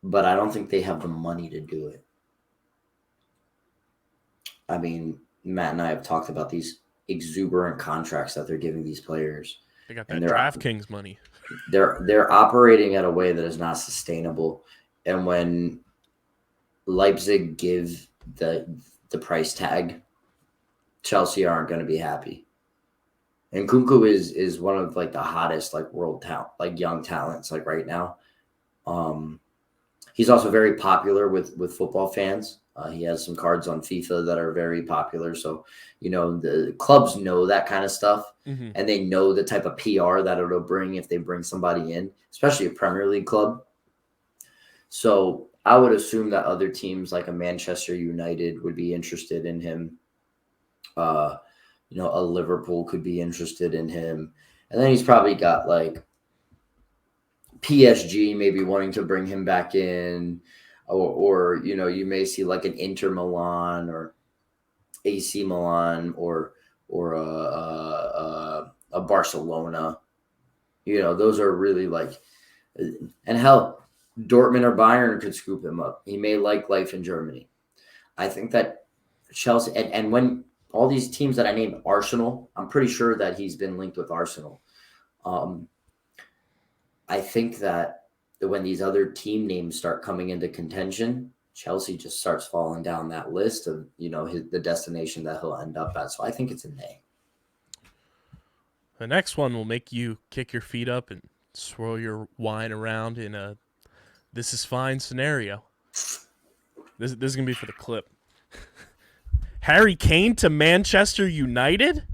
But I don't think they have the money to do it. I mean, Matt and I have talked about these exuberant contracts that they're giving these players. They got that and DraftKings money. they're operating at a way that is not sustainable. And when Leipzig give the price tag, Chelsea aren't going to be happy. And Kunku is one of like the hottest like world talent, like young talents like right now. He's also very popular with football fans. He has some cards on FIFA that are very popular. So, the clubs know that kind of stuff, Mm-hmm. and they know the type of PR that it'll bring if they bring somebody in, especially a Premier League club. So I would assume that other teams like a Manchester United would be interested in him. A Liverpool could be interested in him. And then he's probably got like PSG maybe wanting to bring him back in, or you may see like an Inter Milan or AC Milan or a Barcelona. Those are really like, and hell, Dortmund or Bayern could scoop him up. He may like life in Germany. I think that Chelsea and when all these teams that I named, Arsenal, I'm pretty sure that he's been linked with Arsenal. I think that when these other team names start coming into contention, Chelsea just starts falling down that list of, the destination that he'll end up at. So I think it's a nay. The next one will make you kick your feet up and swirl your wine around in a "this is fine" scenario. This is going to be for the clip. Harry Kane to Manchester United?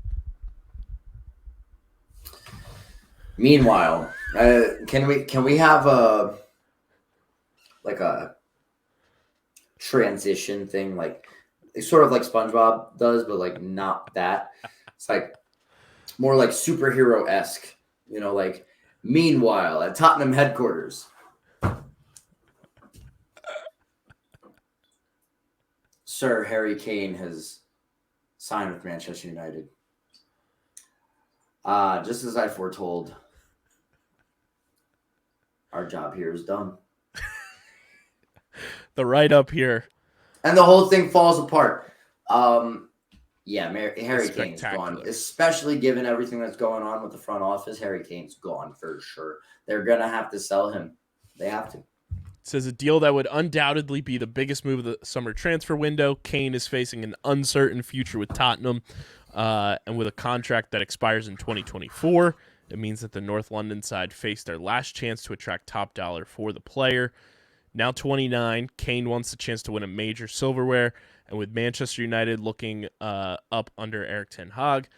Meanwhile, can we have a transition thing, like it's sort of like SpongeBob does, but like not that. It's like more like superhero-esque, like meanwhile at Tottenham headquarters. Sir Harry Kane has signed with Manchester United. Just as I foretold, our job here is done. The write-up here. And the whole thing falls apart. Harry Kane's gone, especially given everything that's going on with the front office. Harry Kane's gone for sure. They're going to have to sell him. They have to. It says a deal that would undoubtedly be the biggest move of the summer transfer window. Kane is facing an uncertain future with Tottenham, and with a contract that expires in 2024. It means that the North London side faced their last chance to attract top dollar for the player. Now 29, Kane wants the chance to win a major silverware, and with Manchester United looking up under Erik ten Hag,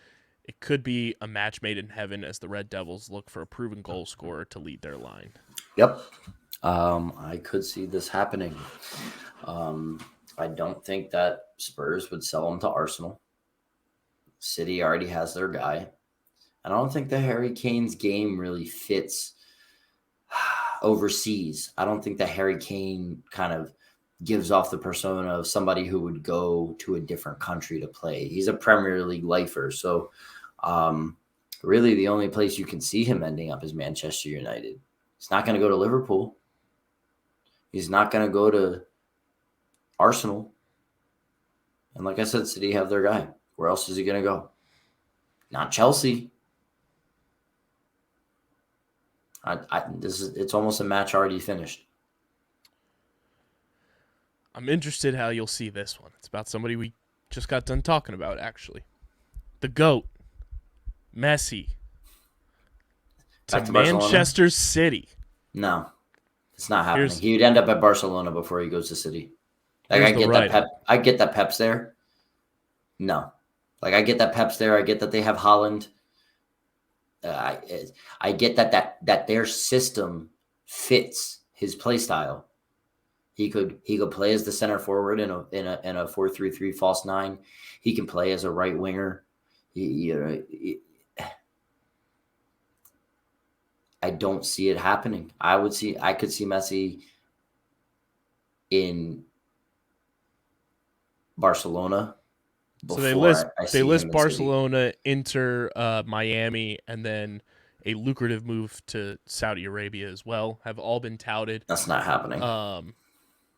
it could be a match made in heaven as the Red Devils look for a proven goal scorer to lead their line. Yep. I could see this happening. I don't think that Spurs would sell him to Arsenal. City already has their guy. And I don't think that Harry Kane's game really fits overseas. I don't think that Harry Kane kind of gives off the persona of somebody who would go to a different country to play. He's a Premier League lifer. So really the only place you can see him ending up is Manchester United. He's not going to go to Liverpool. He's not going to go to Arsenal. And like I said, City have their guy. Where else is he going to go? Not Chelsea. It's almost a match already finished. I'm interested how you'll see this one. It's about somebody we just got done talking about, actually. The GOAT, Messi, to Manchester City. No, it's not happening. He'd end up at Barcelona before he goes to City. Like I get that Pep's there. No, like I get that Pep's there. I get that they have Holland. I get that their system fits his play style. He could play as the center forward in a 4-3-3 false nine. He can play as a right winger. I don't see it happening. I could see Messi in Barcelona. So they list Barcelona, Inter, Miami, and then a lucrative move to Saudi Arabia as well. Have all been touted. That's not happening.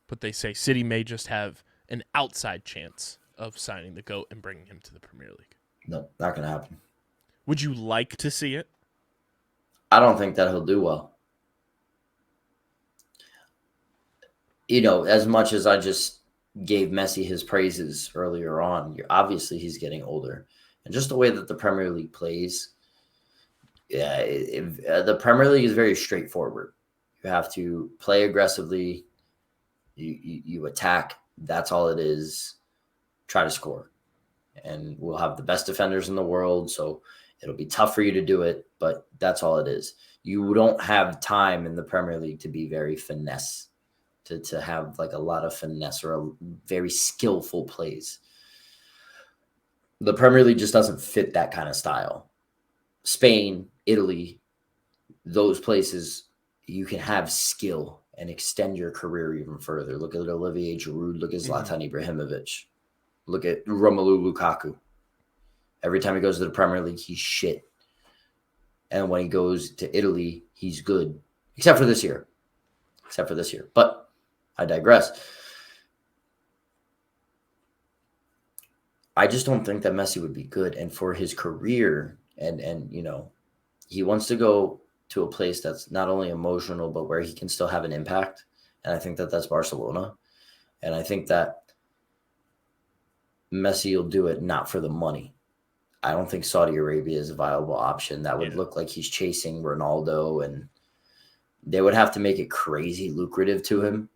But they say City may just have an outside chance of signing the GOAT and bringing him to the Premier League. No, not going to happen. Would you like to see it? I don't think that he'll do well. As much as I just gave Messi his praises earlier on, obviously he's getting older. And just the way that the Premier League plays, yeah, the Premier League is very straightforward. You have to play aggressively. You attack. That's all it is. Try to score. And we'll have the best defenders in the world, so it'll be tough for you to do it, but that's all it is. You don't have time in the Premier League to be very finesse, to have like a lot of finesse or a very skillful plays. The Premier League just doesn't fit that kind of style. Spain, Italy, those places, you can have skill and extend your career even further. Look at Olivier Giroud. Look at Zlatan Ibrahimovic. Look at Romelu Lukaku. Every time he goes to the Premier League, he's shit. And when he goes to Italy, he's good. Except for this year. But I digress. I just don't think that Messi would be good. And for his career, and he wants to go to a place that's not only emotional, but where he can still have an impact. And I think that that's Barcelona. And I think that Messi will do it not for the money. I don't think Saudi Arabia is a viable option. That would look like he's chasing Ronaldo, and they would have to make it crazy lucrative to him.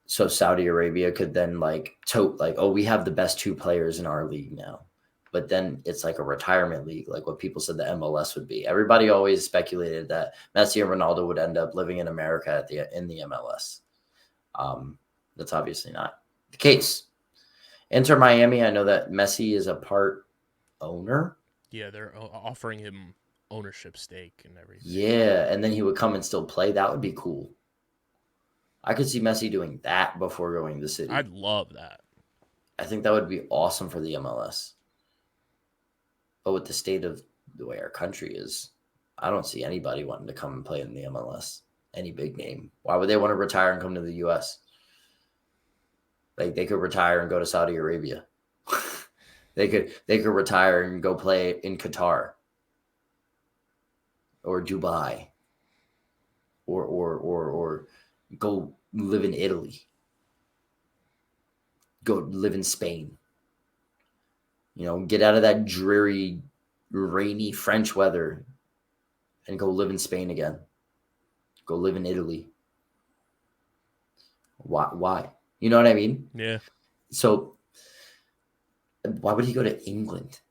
So Saudi Arabia could then tote oh, we have the best two players in our league now. But then it's like a retirement league, like what people said the MLS would be. Everybody always speculated that Messi and Ronaldo would end up living in America in the MLS. That's obviously not the case. Inter Miami, I know that Messi is a part owner. Yeah, they're offering him ownership stake and everything. Yeah, and then he would come and still play. That would be cool. I could see Messi doing that before going to the City. I'd love that. I think that would be awesome for the MLS. But with the state of the way our country is, I don't see anybody wanting to come and play in the MLS. Any big name. Why would they want to retire and come to the U.S.? Like, they could retire and go to Saudi Arabia. They could retire and go play in Qatar or Dubai or go live in Italy. Go live in Spain. Get out of that dreary, rainy French weather and go live in Spain again. Go live in Italy. Why? You know what I mean? Yeah. So why would he go to England?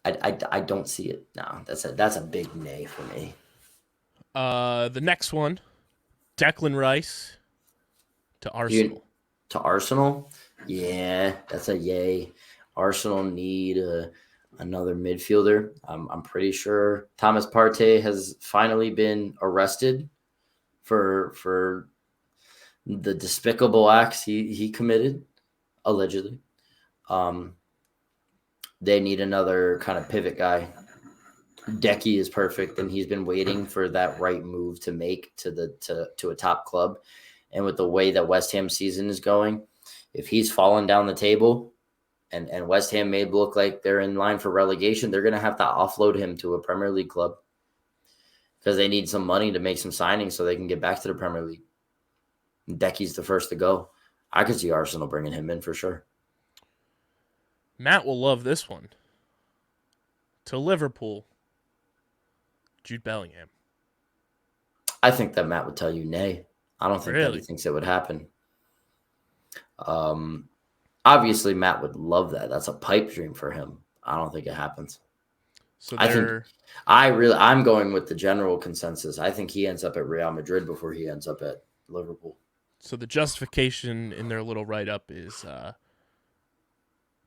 I don't see it. No, that's a big nay for me. The next one, Declan Rice to Arsenal. To Arsenal? Yeah, that's a yay. Arsenal need another midfielder. I'm pretty sure Thomas Partey has finally been arrested for the despicable acts he committed, allegedly. They need another kind of pivot guy. Decky is perfect, and he's been waiting for that right move to make to a top club. And with the way that West Ham season is going, if he's fallen down the table and West Ham may look like they're in line for relegation, they're going to have to offload him to a Premier League club because they need some money to make some signings so they can get back to the Premier League. Decky's the first to go. I could see Arsenal bringing him in for sure. Matt will love this one. To Liverpool, Jude Bellingham. I think that Matt would tell you nay. I don't think that he thinks it would happen. Obviously, Matt would love that. That's a pipe dream for him. I don't think it happens. So I'm going with the general consensus. I think he ends up at Real Madrid before he ends up at Liverpool. So the justification in their little write-up is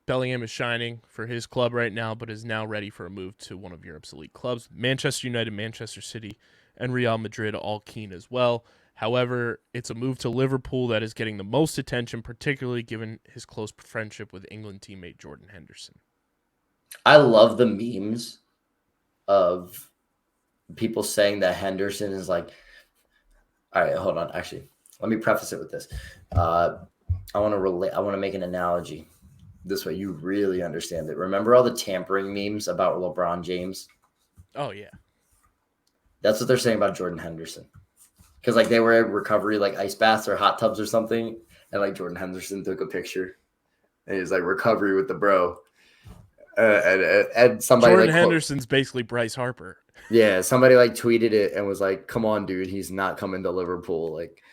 Bellingham is shining for his club right now, but is now ready for a move to one of Europe's elite clubs. Manchester United, Manchester City, and Real Madrid all keen as well. However, it's a move to Liverpool that is getting the most attention, particularly given his close friendship with England teammate Jordan Henderson. I love the memes of people saying that Henderson is like, all right, hold on. Actually, let me preface it with this. I want to make an analogy. This way you really understand it. Remember all the tampering memes about LeBron James? Oh yeah. That's what they're saying about Jordan Henderson. Because like they were at recovery, like ice baths or hot tubs or something, and like Jordan Henderson took a picture, and he was like recovery with the bro, and somebody Jordan like Henderson's basically Bryce Harper. yeah, somebody like tweeted it and was like, "Come on, dude, he's not coming to Liverpool." Like,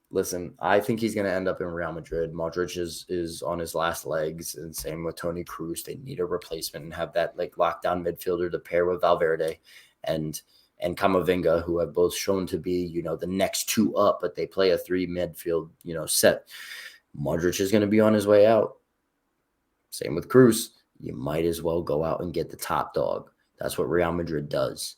listen, I think he's going to end up in Real Madrid. Modric is on his last legs, and same with Toni Kroos. They need a replacement and have that like lockdown midfielder to pair with Valverde and Camavinga, who have both shown to be, you know, the next two up, but they play a three midfield, you know, set. Modric is going to be on his way out. Same with Kroos. You might as well go out and get the top dog. That's what Real Madrid does.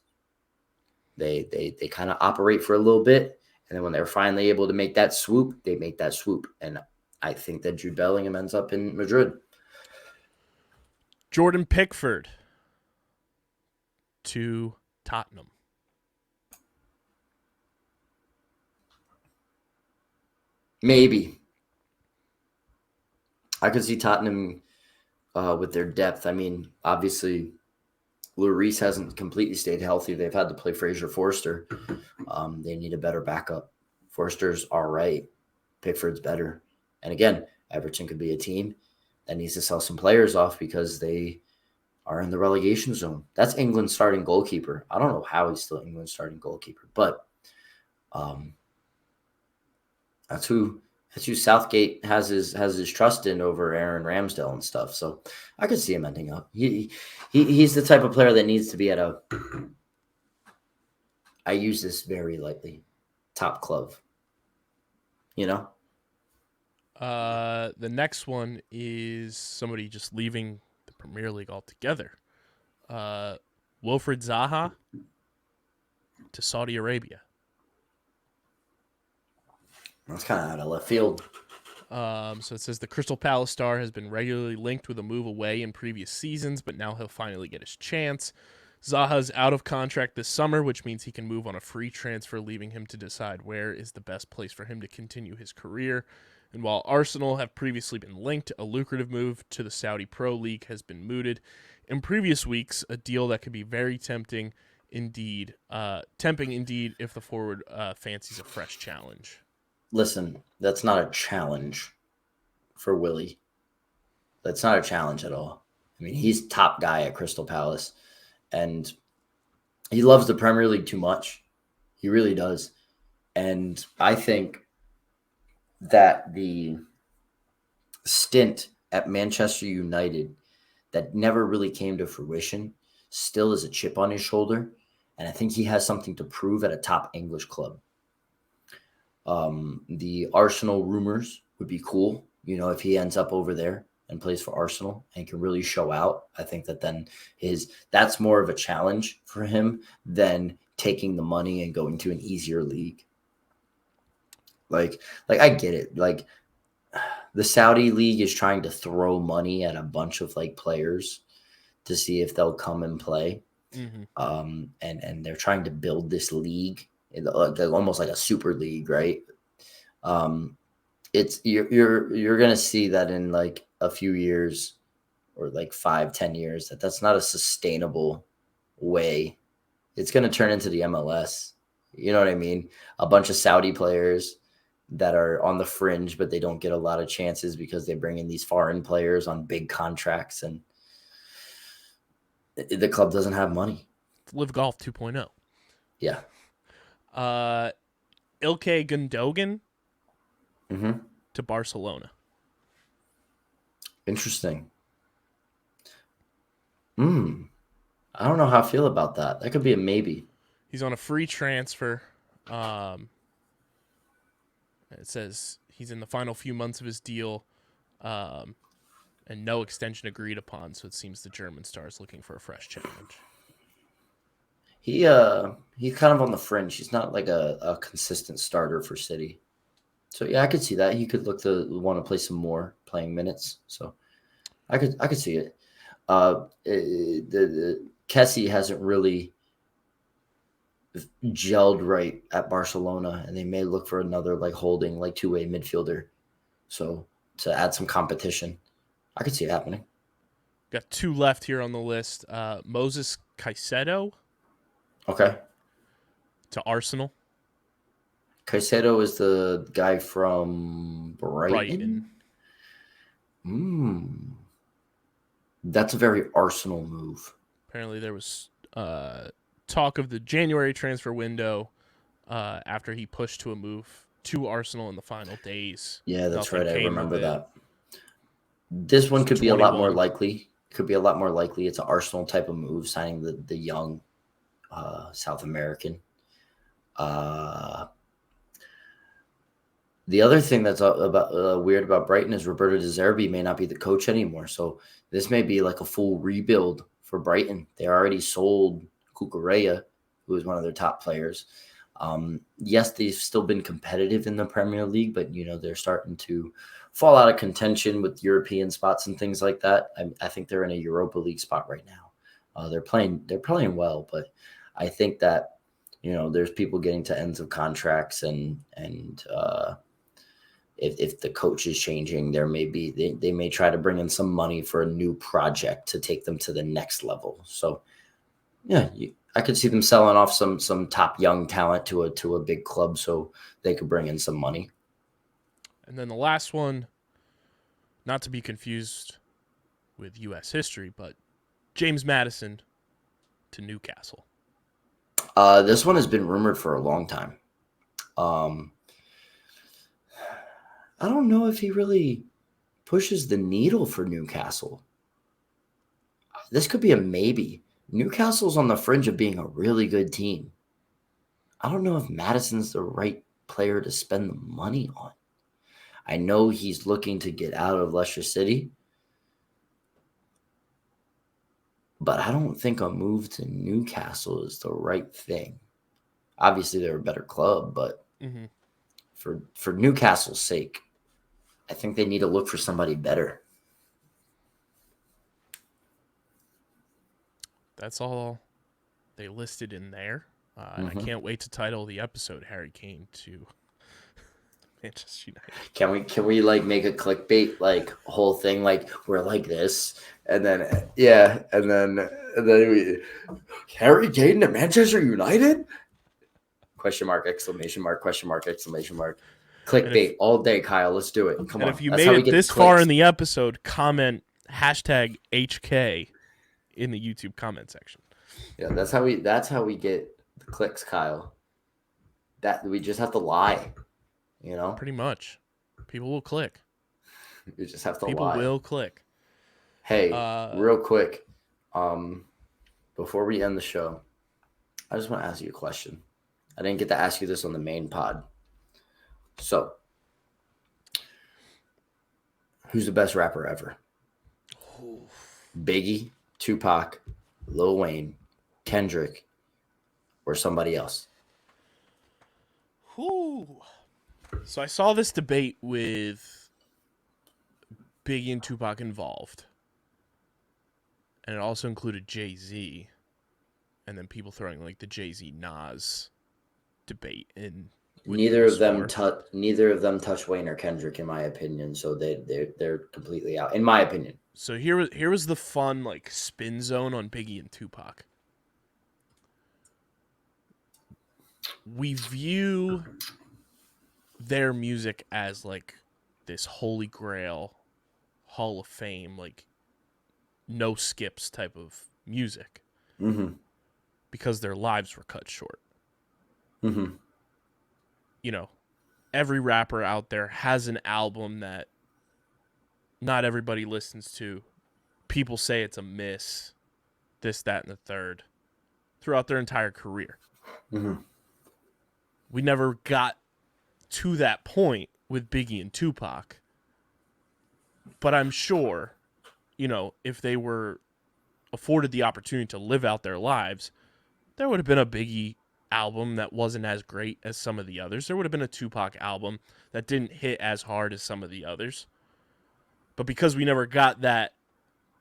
They kind of operate for a little bit, and then when they're finally able to make that swoop, they make that swoop. And I think that Jude Bellingham ends up in Madrid. Jordan Pickford to Tottenham. Maybe. I could see Tottenham with their depth. I mean, obviously, Lloris hasn't completely stayed healthy. They've had to play Fraser Forster. They need a better backup. Forster's all right. Pickford's better. And again, Everton could be a team that needs to sell some players off because they are in the relegation zone. That's England's starting goalkeeper. I don't know how he's still England's starting goalkeeper, but that's who Southgate has his trust in over Aaron Ramsdale and stuff. So I could see him ending up. He's the type of player that needs to be at a. I use this very lightly, top club. You know. The next one is somebody just leaving the Premier League altogether. Wilfred Zaha to Saudi Arabia. That's kind of out of left field. So it says the Crystal Palace star has been regularly linked with a move away in previous seasons, but now he'll finally get his chance. Zaha's out of contract this summer, which means he can move on a free transfer, leaving him to decide where is the best place for him to continue his career. And while Arsenal have previously been linked, a lucrative move to the Saudi Pro League has been mooted. In previous weeks, a deal that could be very tempting indeed if the forward fancies a fresh challenge. Listen, that's not a challenge for Willie. That's not a challenge at all. I mean, he's top guy at Crystal Palace, and he loves the Premier League too much. He really does. And I think that the stint at Manchester United that never really came to fruition still is a chip on his shoulder. And I think he has something to prove at a top English club. The Arsenal rumors would be cool, you know, if he ends up over there and plays for Arsenal and can really show out. I think that then that's more of a challenge for him than taking the money and going to an easier league. Like I get it. Like the Saudi league is trying to throw money at a bunch of like players to see if they'll come and play. Mm-hmm. And they're trying to build this league, almost like a super league, right? It's you're gonna see that in like a few years or like 5-10 years that's not a sustainable way. It's gonna turn into the MLS. You know what I mean? A bunch of Saudi players that are on the fringe, but they don't get a lot of chances because they bring in these foreign players on big contracts, and the club doesn't have money. It's Live Golf 2.0. Yeah. Ilkay Gundogan to Barcelona. Interesting. I don't know how I feel about that. That could be a maybe. He's on a free transfer. It says he's in the final few months of his deal, and no extension agreed upon. So it seems the German star is looking for a fresh challenge. He's kind of on the fringe. He's not like a consistent starter for City. So yeah, I could see that. He could look to want to play some more playing minutes. So I could see it. The Kessie hasn't really gelled right at Barcelona, and they may look for another like holding, like two-way midfielder. So to add some competition, I could see it happening. Got two left here on the list. Moses Caicedo Okay. to Arsenal. Caicedo is the guy from Brighton. Brighton. That's a very Arsenal move. Apparently, there was talk of the January transfer window after he pushed to a move to Arsenal in the final days. Yeah, that's Nothing right. I came remember of it. that. This one He's could be a lot more 21. likely. Could be a lot more likely. It's an Arsenal type of move, signing the young South American. The other thing that's weird about Brighton is Roberto De Zerbi may not be the coach anymore. So this may be like a full rebuild for Brighton. They already sold Cucurella, who is one of their top players. Yes, they've still been competitive in the Premier League, but they're starting to fall out of contention with European spots and things like that. I think they're in a Europa League spot right now. They're playing well, but I think that there's people getting to ends of contracts and if the coach is changing, they may try to bring in some money for a new project to take them to the next level. So yeah, I could see them selling off some top young talent to a big club so they could bring in some money. And then the last one, not to be confused with U.S. history, but James Maddison to Newcastle. This one has been rumored for a long time. I don't know if he really pushes the needle for Newcastle. This could be a maybe. Newcastle's on the fringe of being a really good team. I don't know if Madison's the right player to spend the money on. I know he's looking to get out of Leicester City, but I don't think a move to Newcastle is the right thing. Obviously, they're a better club, but for Newcastle's sake, I think they need to look for somebody better. That's all they listed in there. And I can't wait to title the episode Harry Kane to Manchester United. Can we like make a clickbait like whole thing like we're like this and then and then we Harry Kane to Manchester United? Question mark, exclamation mark, question mark, exclamation mark. Clickbait all day, Kyle. Let's do it. Come on. If you That's made how we it get this the far clicks. in the episode, comment #HK in the YouTube comment section. Yeah, that's how we get the clicks, Kyle. That we just have to lie, Pretty much. People will click. You just have to People lie. will click. Hey, real quick, before we end the show, I just want to ask you a question. I didn't get to ask you this on the main pod. So, who's the best rapper ever? Biggie, Tupac, Lil Wayne, Kendrick, or somebody else? So I saw this debate with Biggie and Tupac involved. And it also included Jay-Z. And then people throwing like the Jay-Z Nas debate in. Neither of them touch Wayne or Kendrick, in my opinion. So they're completely out, in my opinion. So here was the fun like spin zone on Biggie and Tupac. We view their music as like this holy grail, Hall of Fame, like no skips type of music, because their lives were cut short. Every rapper out there has an album that not everybody listens to. People say it's a miss, this, that, and the third, throughout their entire career. We never got to that point with Biggie and Tupac. But I'm sure, if they were afforded the opportunity to live out their lives, there would have been a Biggie album that wasn't as great as some of the others. There would have been a Tupac album that didn't hit as hard as some of the others. But because we never got that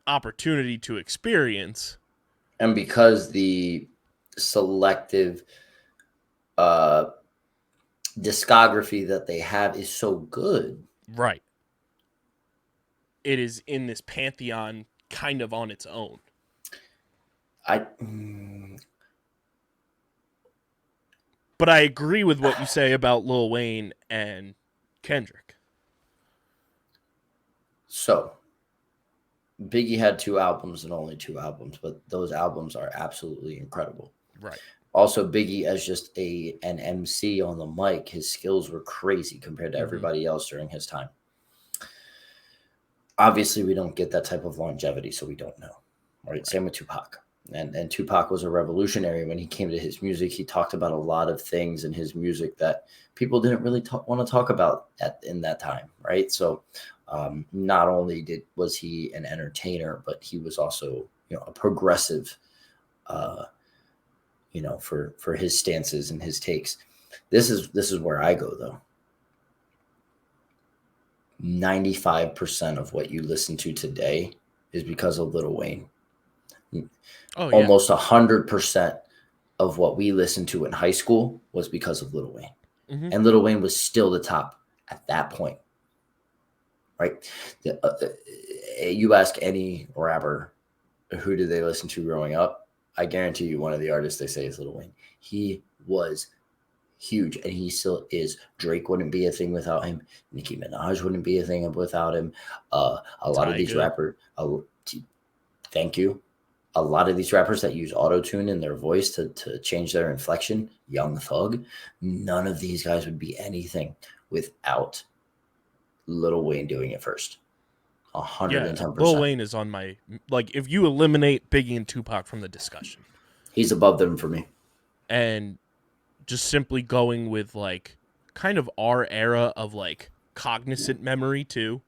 opportunity to experience, and because the selective discography that they have is so good, right, it is in this pantheon kind of on its own. But I agree with what you say about Lil Wayne and Kendrick. So, Biggie had 2 albums and only 2 albums, but those albums are absolutely incredible. Right. Also, Biggie as just an MC on the mic, his skills were crazy compared to everybody else during his time. Obviously, we don't get that type of longevity, so we don't know. Right? Same with Tupac. And Tupac was a revolutionary when he came to his music. He talked about a lot of things in his music that people didn't really want to talk about in that time, right? So not only was he an entertainer, but he was also, a progressive, for his stances and his takes. This is where I go, though. 95% of what you listen to today is because of Lil Wayne. Oh, yeah. Almost 100% of what we listened to in high school was because of Lil Wayne. And Lil Wayne was still the top at that point, right? You ask any rapper, who did they listen to growing up? I guarantee you one of the artists they say is Lil Wayne. He was huge, and he still is. Drake wouldn't be a thing without him. Nicki Minaj wouldn't be a thing without him. A lot of these rappers, thank you. A lot of these rappers that use auto-tune in their voice to change their inflection, Young Thug, none of these guys would be anything without Lil Wayne doing it first. 110%. Yeah, Lil Wayne is on my, if you eliminate Biggie and Tupac from the discussion, he's above them for me. And just simply going with kind of our era of cognizant memory too,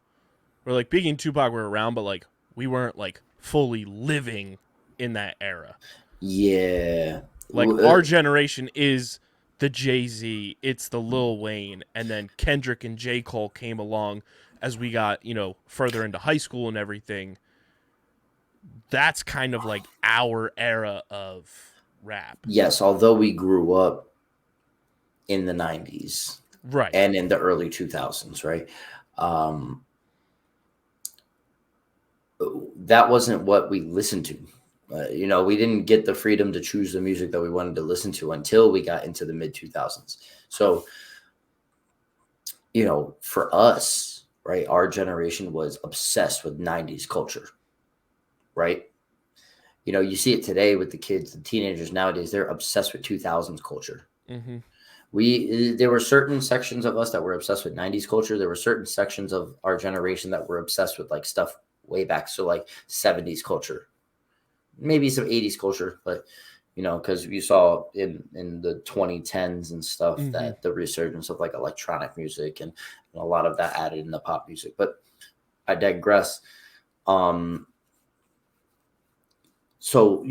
where Biggie and Tupac were around, but we weren't fully living in that era. Yeah. Our generation is the Jay-Z, it's the Lil Wayne, and then Kendrick and J. Cole came along as we got, further into high school and everything. That's kind of our era of rap. Yes, although we grew up in the 90s. Right. And in the early 2000s, right? That wasn't what we listened to. We didn't get the freedom to choose the music that we wanted to listen to until we got into the mid 2000s. So, for us, right, our generation was obsessed with 90s culture, right? You see it today with the kids, the teenagers nowadays, they're obsessed with 2000s culture. There were certain sections of us that were obsessed with 90s culture. There were certain sections of our generation that were obsessed with stuff way back. So 70s culture, maybe some 80s culture, but because you saw in the 2010s and stuff that the resurgence of electronic music and a lot of that added in the pop music. But I digress. So,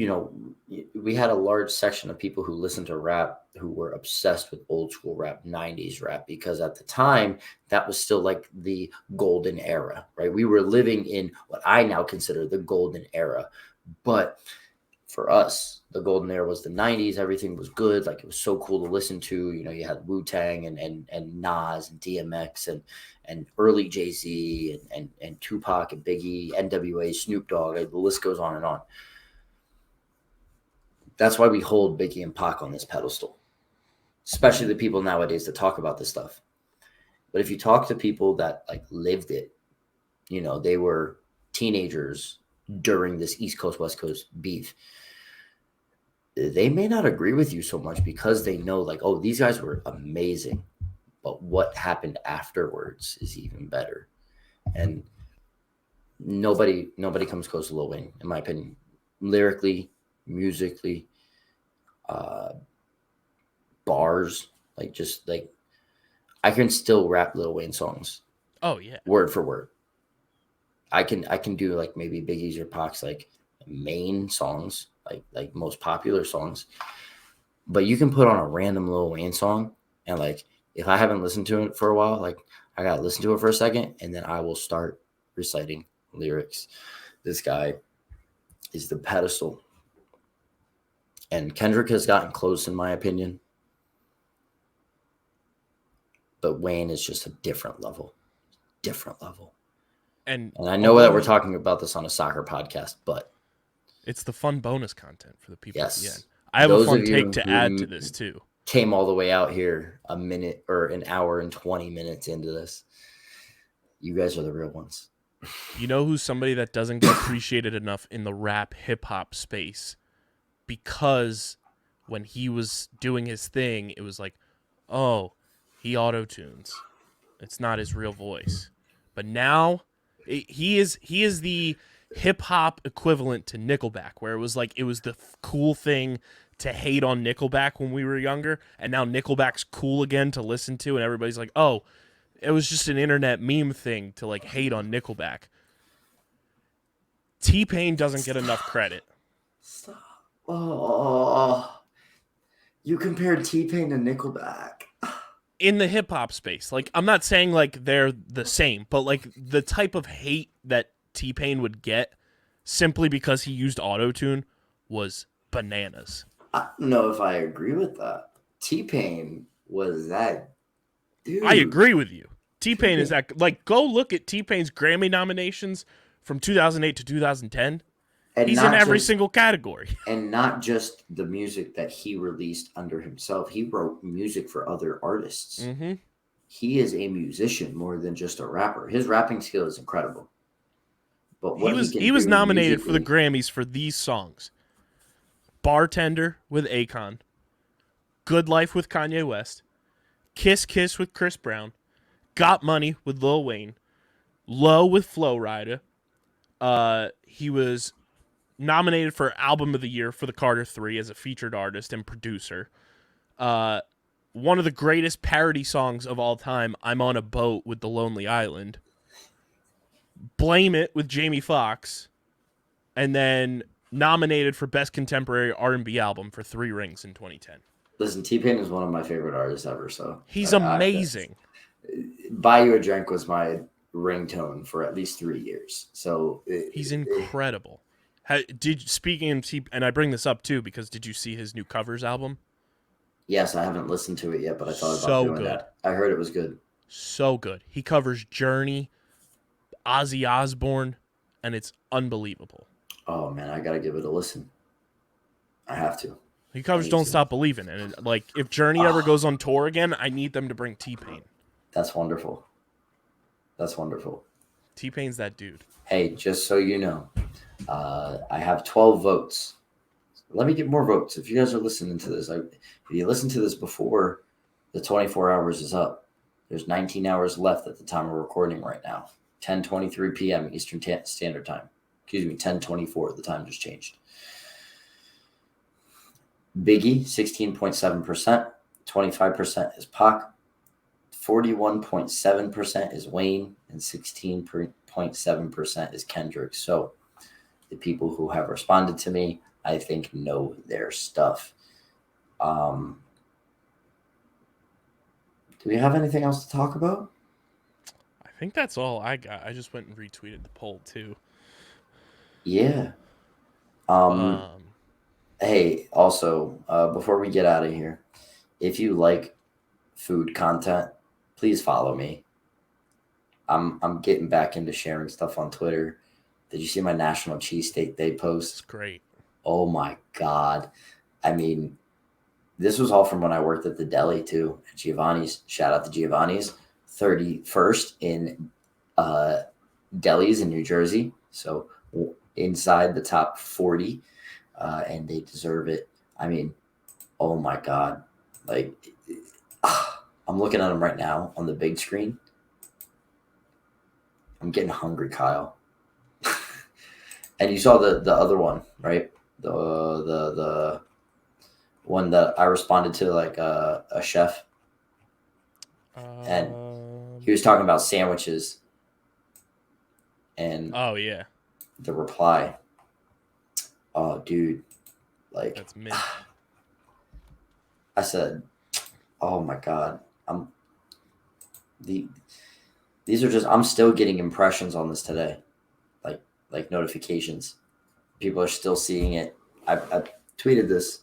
we had a large section of people who listened to rap who were obsessed with old school rap, 90s rap, because at the time that was still the golden era, right? We were living in what I now consider the golden era. But for us, the golden era was the 90s. Everything was good. It was so cool to listen to. You had Wu-Tang and Nas and DMX and early Jay-Z and Tupac and Biggie, NWA, Snoop Dogg. The list goes on and on. That's why we hold Biggie and Pac on this pedestal, especially the people nowadays that talk about this stuff. But if you talk to people that lived it, they were teenagers during this East Coast, West Coast beef, they may not agree with you so much because they know oh, these guys were amazing, but what happened afterwards is even better. And nobody comes close to Lil Wayne, in my opinion, lyrically, musically, bars, I can still rap Lil Wayne songs. Oh yeah, word for word. I can do maybe Biggie's or Pac's main songs, most popular songs, but you can put on a random Lil Wayne song and if I haven't listened to it for a while, I gotta listen to it for a second and then I will start reciting lyrics. This guy is the pedestal. And Kendrick has gotten close, in my opinion. But Wayne is just a different level. And I know that we're talking about this on a soccer podcast, but it's the fun bonus content for the people at the end. Yes. I have a fun take to add to this too. came all the way out here a minute or an hour and 20 minutes into this. You guys are the real ones. You know who's somebody that doesn't get appreciated enough in the rap hip hop space? Because when he was doing his thing, it was like, oh, he auto-tunes. It's not his real voice. But now he is the hip hop equivalent to Nickelback, where it was the cool thing to hate on Nickelback when we were younger, and now Nickelback's cool again to listen to, and everybody's like, oh, it was just an internet meme thing to like hate on Nickelback. T-Pain doesn't get enough credit. Stop. Oh, you compared T-Pain to Nickelback. In the hip hop space. Like, I'm not saying like they're the same, but like the type of hate that T-Pain would get simply because he used autotune was bananas. I don't know if I agree with that. T-Pain was that dude. I agree with you. T-Pain is that, like, go look at T-Pain's Grammy nominations from 2008 to 2010. And he's in every single category. And not just the music that he released under himself. He wrote music for other artists. Mm-hmm. He is a musician more than just a rapper. His rapping skill is incredible. But what he was nominated for the Grammys for these songs: Bartender with Akon, Good Life with Kanye West, Kiss Kiss with Chris Brown, Got Money with Lil Wayne, Low with Flo Rida. He was nominated for Album of the Year for the Carter 3 as a featured artist and producer. One of the greatest parody songs of all time, I'm on a Boat with The Lonely Island. Blame It with Jamie Foxx. And then nominated for Best Contemporary R&B Album for 3 Rings in 2010. Listen, T-Pain is one of my favorite artists ever, so he's amazing. Buy You a Drink was my ringtone for at least 3 years. So he's incredible. Speaking of T, and I bring this up too because did you see his new covers album? Yes, I haven't listened to it yet, but I thought about doing that. I heard it was good. So good. He covers Journey, Ozzy Osbourne, and it's unbelievable. Oh man, I gotta give it a listen. I have to. He covers Don't Stop Believin', and like if Journey ever goes on tour again, I need them to bring T-Pain. That's wonderful. That's wonderful. T-Pain's that dude. Hey, just so you know, I have 12 votes. Let me get more votes. If you guys are listening to this, if you listen to this before the 24 hours is up, there's 19 hours left at the time of recording right now. 10:23 p.m. Eastern Standard Time. Excuse me, 10:24. The time just changed. Biggie, 16.7%. 25% is Pac. 41.7% is Wayne. And 16.7% is Kendrick. So the people who have responded to me, I think, know their stuff. Do we have anything else to talk about? I think that's all I got. I just went and retweeted the poll too. Yeah. Hey, also, before we get out of here, if you like food content, please follow me. I'm getting back into sharing stuff on Twitter. Did you see my National Cheesesteak Day post? It's great. Oh my God. I mean, this was all from when I worked at the deli too, at Giovanni's. Shout out to Giovanni's. 31st in delis in New Jersey. So inside the top 40, and they deserve it. I mean, oh my God. Like, I'm looking at them right now on the big screen. I'm getting hungry, Kyle. And you saw the other one, right? The one that I responded to, like a chef. And he was talking about sandwiches. And oh yeah, the reply. Oh, dude, like that's mint. I said, oh my God, these are just, I'm still getting impressions on this today, like notifications. People are still seeing it. I tweeted this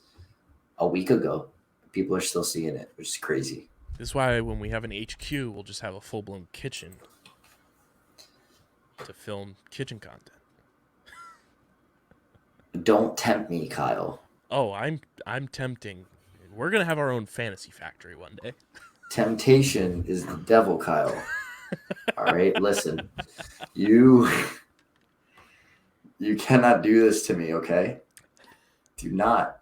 a week ago. People are still seeing it, which is crazy. This is why when we have an HQ, we'll just have a full-blown kitchen to film kitchen content. Don't tempt me, Kyle. Oh, I'm tempting We're going to have our own fantasy factory one day. Temptation is the devil, Kyle. All right, listen. You cannot do this to me, okay? Do not.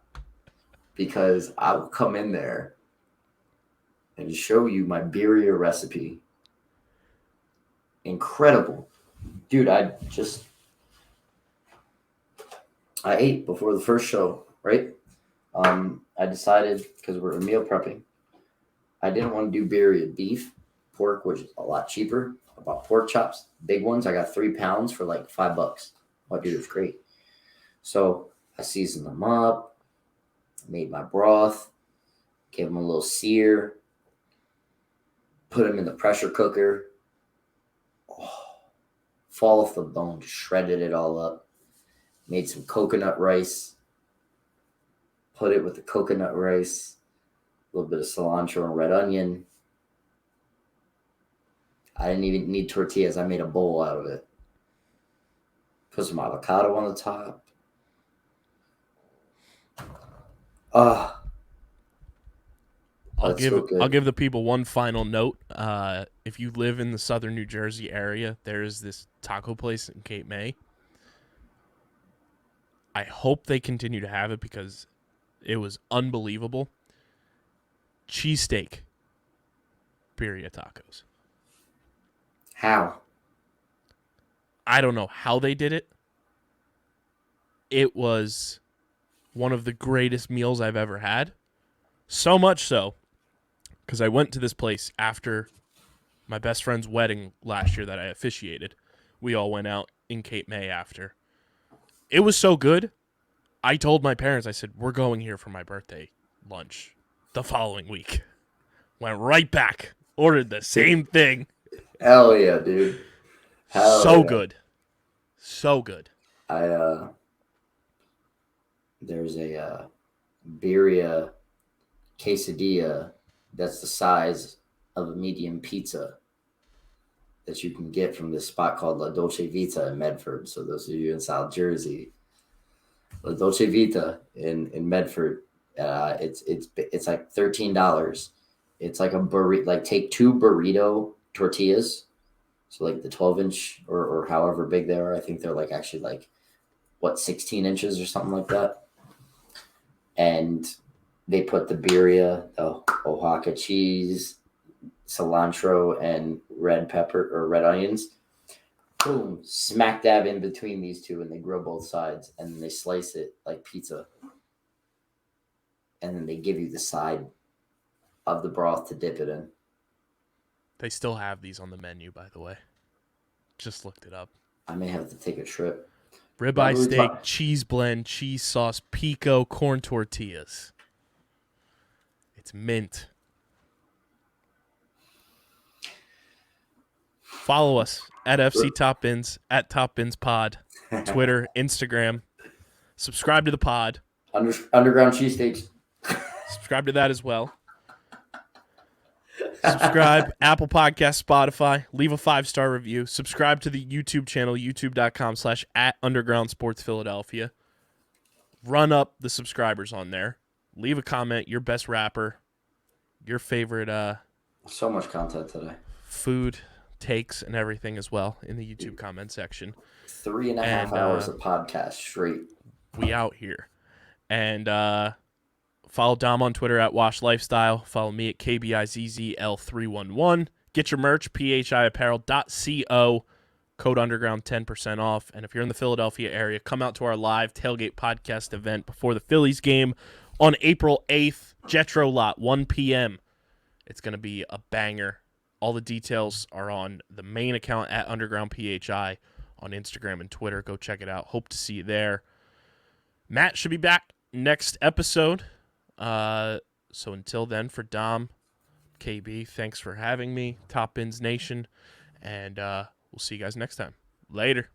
Because I will come in there and show you my birria recipe. Incredible. Dude, I ate before the first show, right? I decided, because we're meal prepping, I didn't want to do birria beef, pork, which is a lot cheaper. I bought pork chops, big ones. I got 3 pounds for like $5. Oh, dude, it's great. So I seasoned them up, made my broth, gave them a little sear, put them in the pressure cooker. Oh, fall off the bone, shredded it all up. Made some coconut rice. Put it with the coconut rice, a little bit of cilantro and red onion. I didn't even need tortillas. I made a bowl out of it. Put some avocado on the top. I'll give the people one final note. If you live in the southern New Jersey area, there is this taco place in Cape May. I hope they continue to have it because it was unbelievable. Cheesesteak birria tacos. How? I don't know how they did it. It was one of the greatest meals I've ever had. So much so, because I went to this place after my best friend's wedding last year that I officiated. We all went out in Cape May after. It was so good. I told my parents, I said, we're going here for my birthday lunch the following week. Went right back. Ordered the same thing. Hell yeah, dude. So good. So good. There's a birria quesadilla that's the size of a medium pizza that you can get from this spot called La Dolce Vita in Medford. So those of you in South Jersey, La Dolce Vita in Medford, it's like $13. It's like a burrito. Like take 2 burrito tortillas, so like the 12-inch or however big they are. I think they're like actually like 16 inches or something like that. And they put the birria, the Oaxaca cheese, cilantro, and red pepper or red onions. Boom, smack dab in between these two, and they grill both sides, and then they slice it like pizza. And then they give you the side of the broth to dip it in. They still have these on the menu, by the way. Just looked it up. I may have to take a trip. Ribeye steak, cheese blend, cheese sauce, pico, corn tortillas. It's mint. Follow us at FC Top Bins, at Top Bins Pod, Twitter, Instagram. Subscribe to the pod. Underground cheesesteaks. Subscribe to that as well. Subscribe, Apple Podcast, Spotify. Leave a 5-star review. Subscribe to the YouTube channel, youtube.com/@undergroundsportsphiladelphia. Run up the subscribers on there. Leave a comment, your best rapper, your favorite so much content today. Food takes and everything as well in the YouTube comment section. 3.5 hours of podcast straight. We out here. And follow Dom on Twitter at Wash Lifestyle. Follow me at KBIZZL311. Get your merch, phiapparel.co. Code Underground 10% off. And if you're in the Philadelphia area, come out to our live tailgate podcast event before the Phillies game on April 8th. Jetro Lot, 1 p.m. It's going to be a banger. All the details are on the main account at Underground PHI on Instagram and Twitter. Go check it out. Hope to see you there. Matt should be back next episode. So until then, for Dom, KB, thanks for having me. Top Bins Nation. And we'll see you guys next time. Later.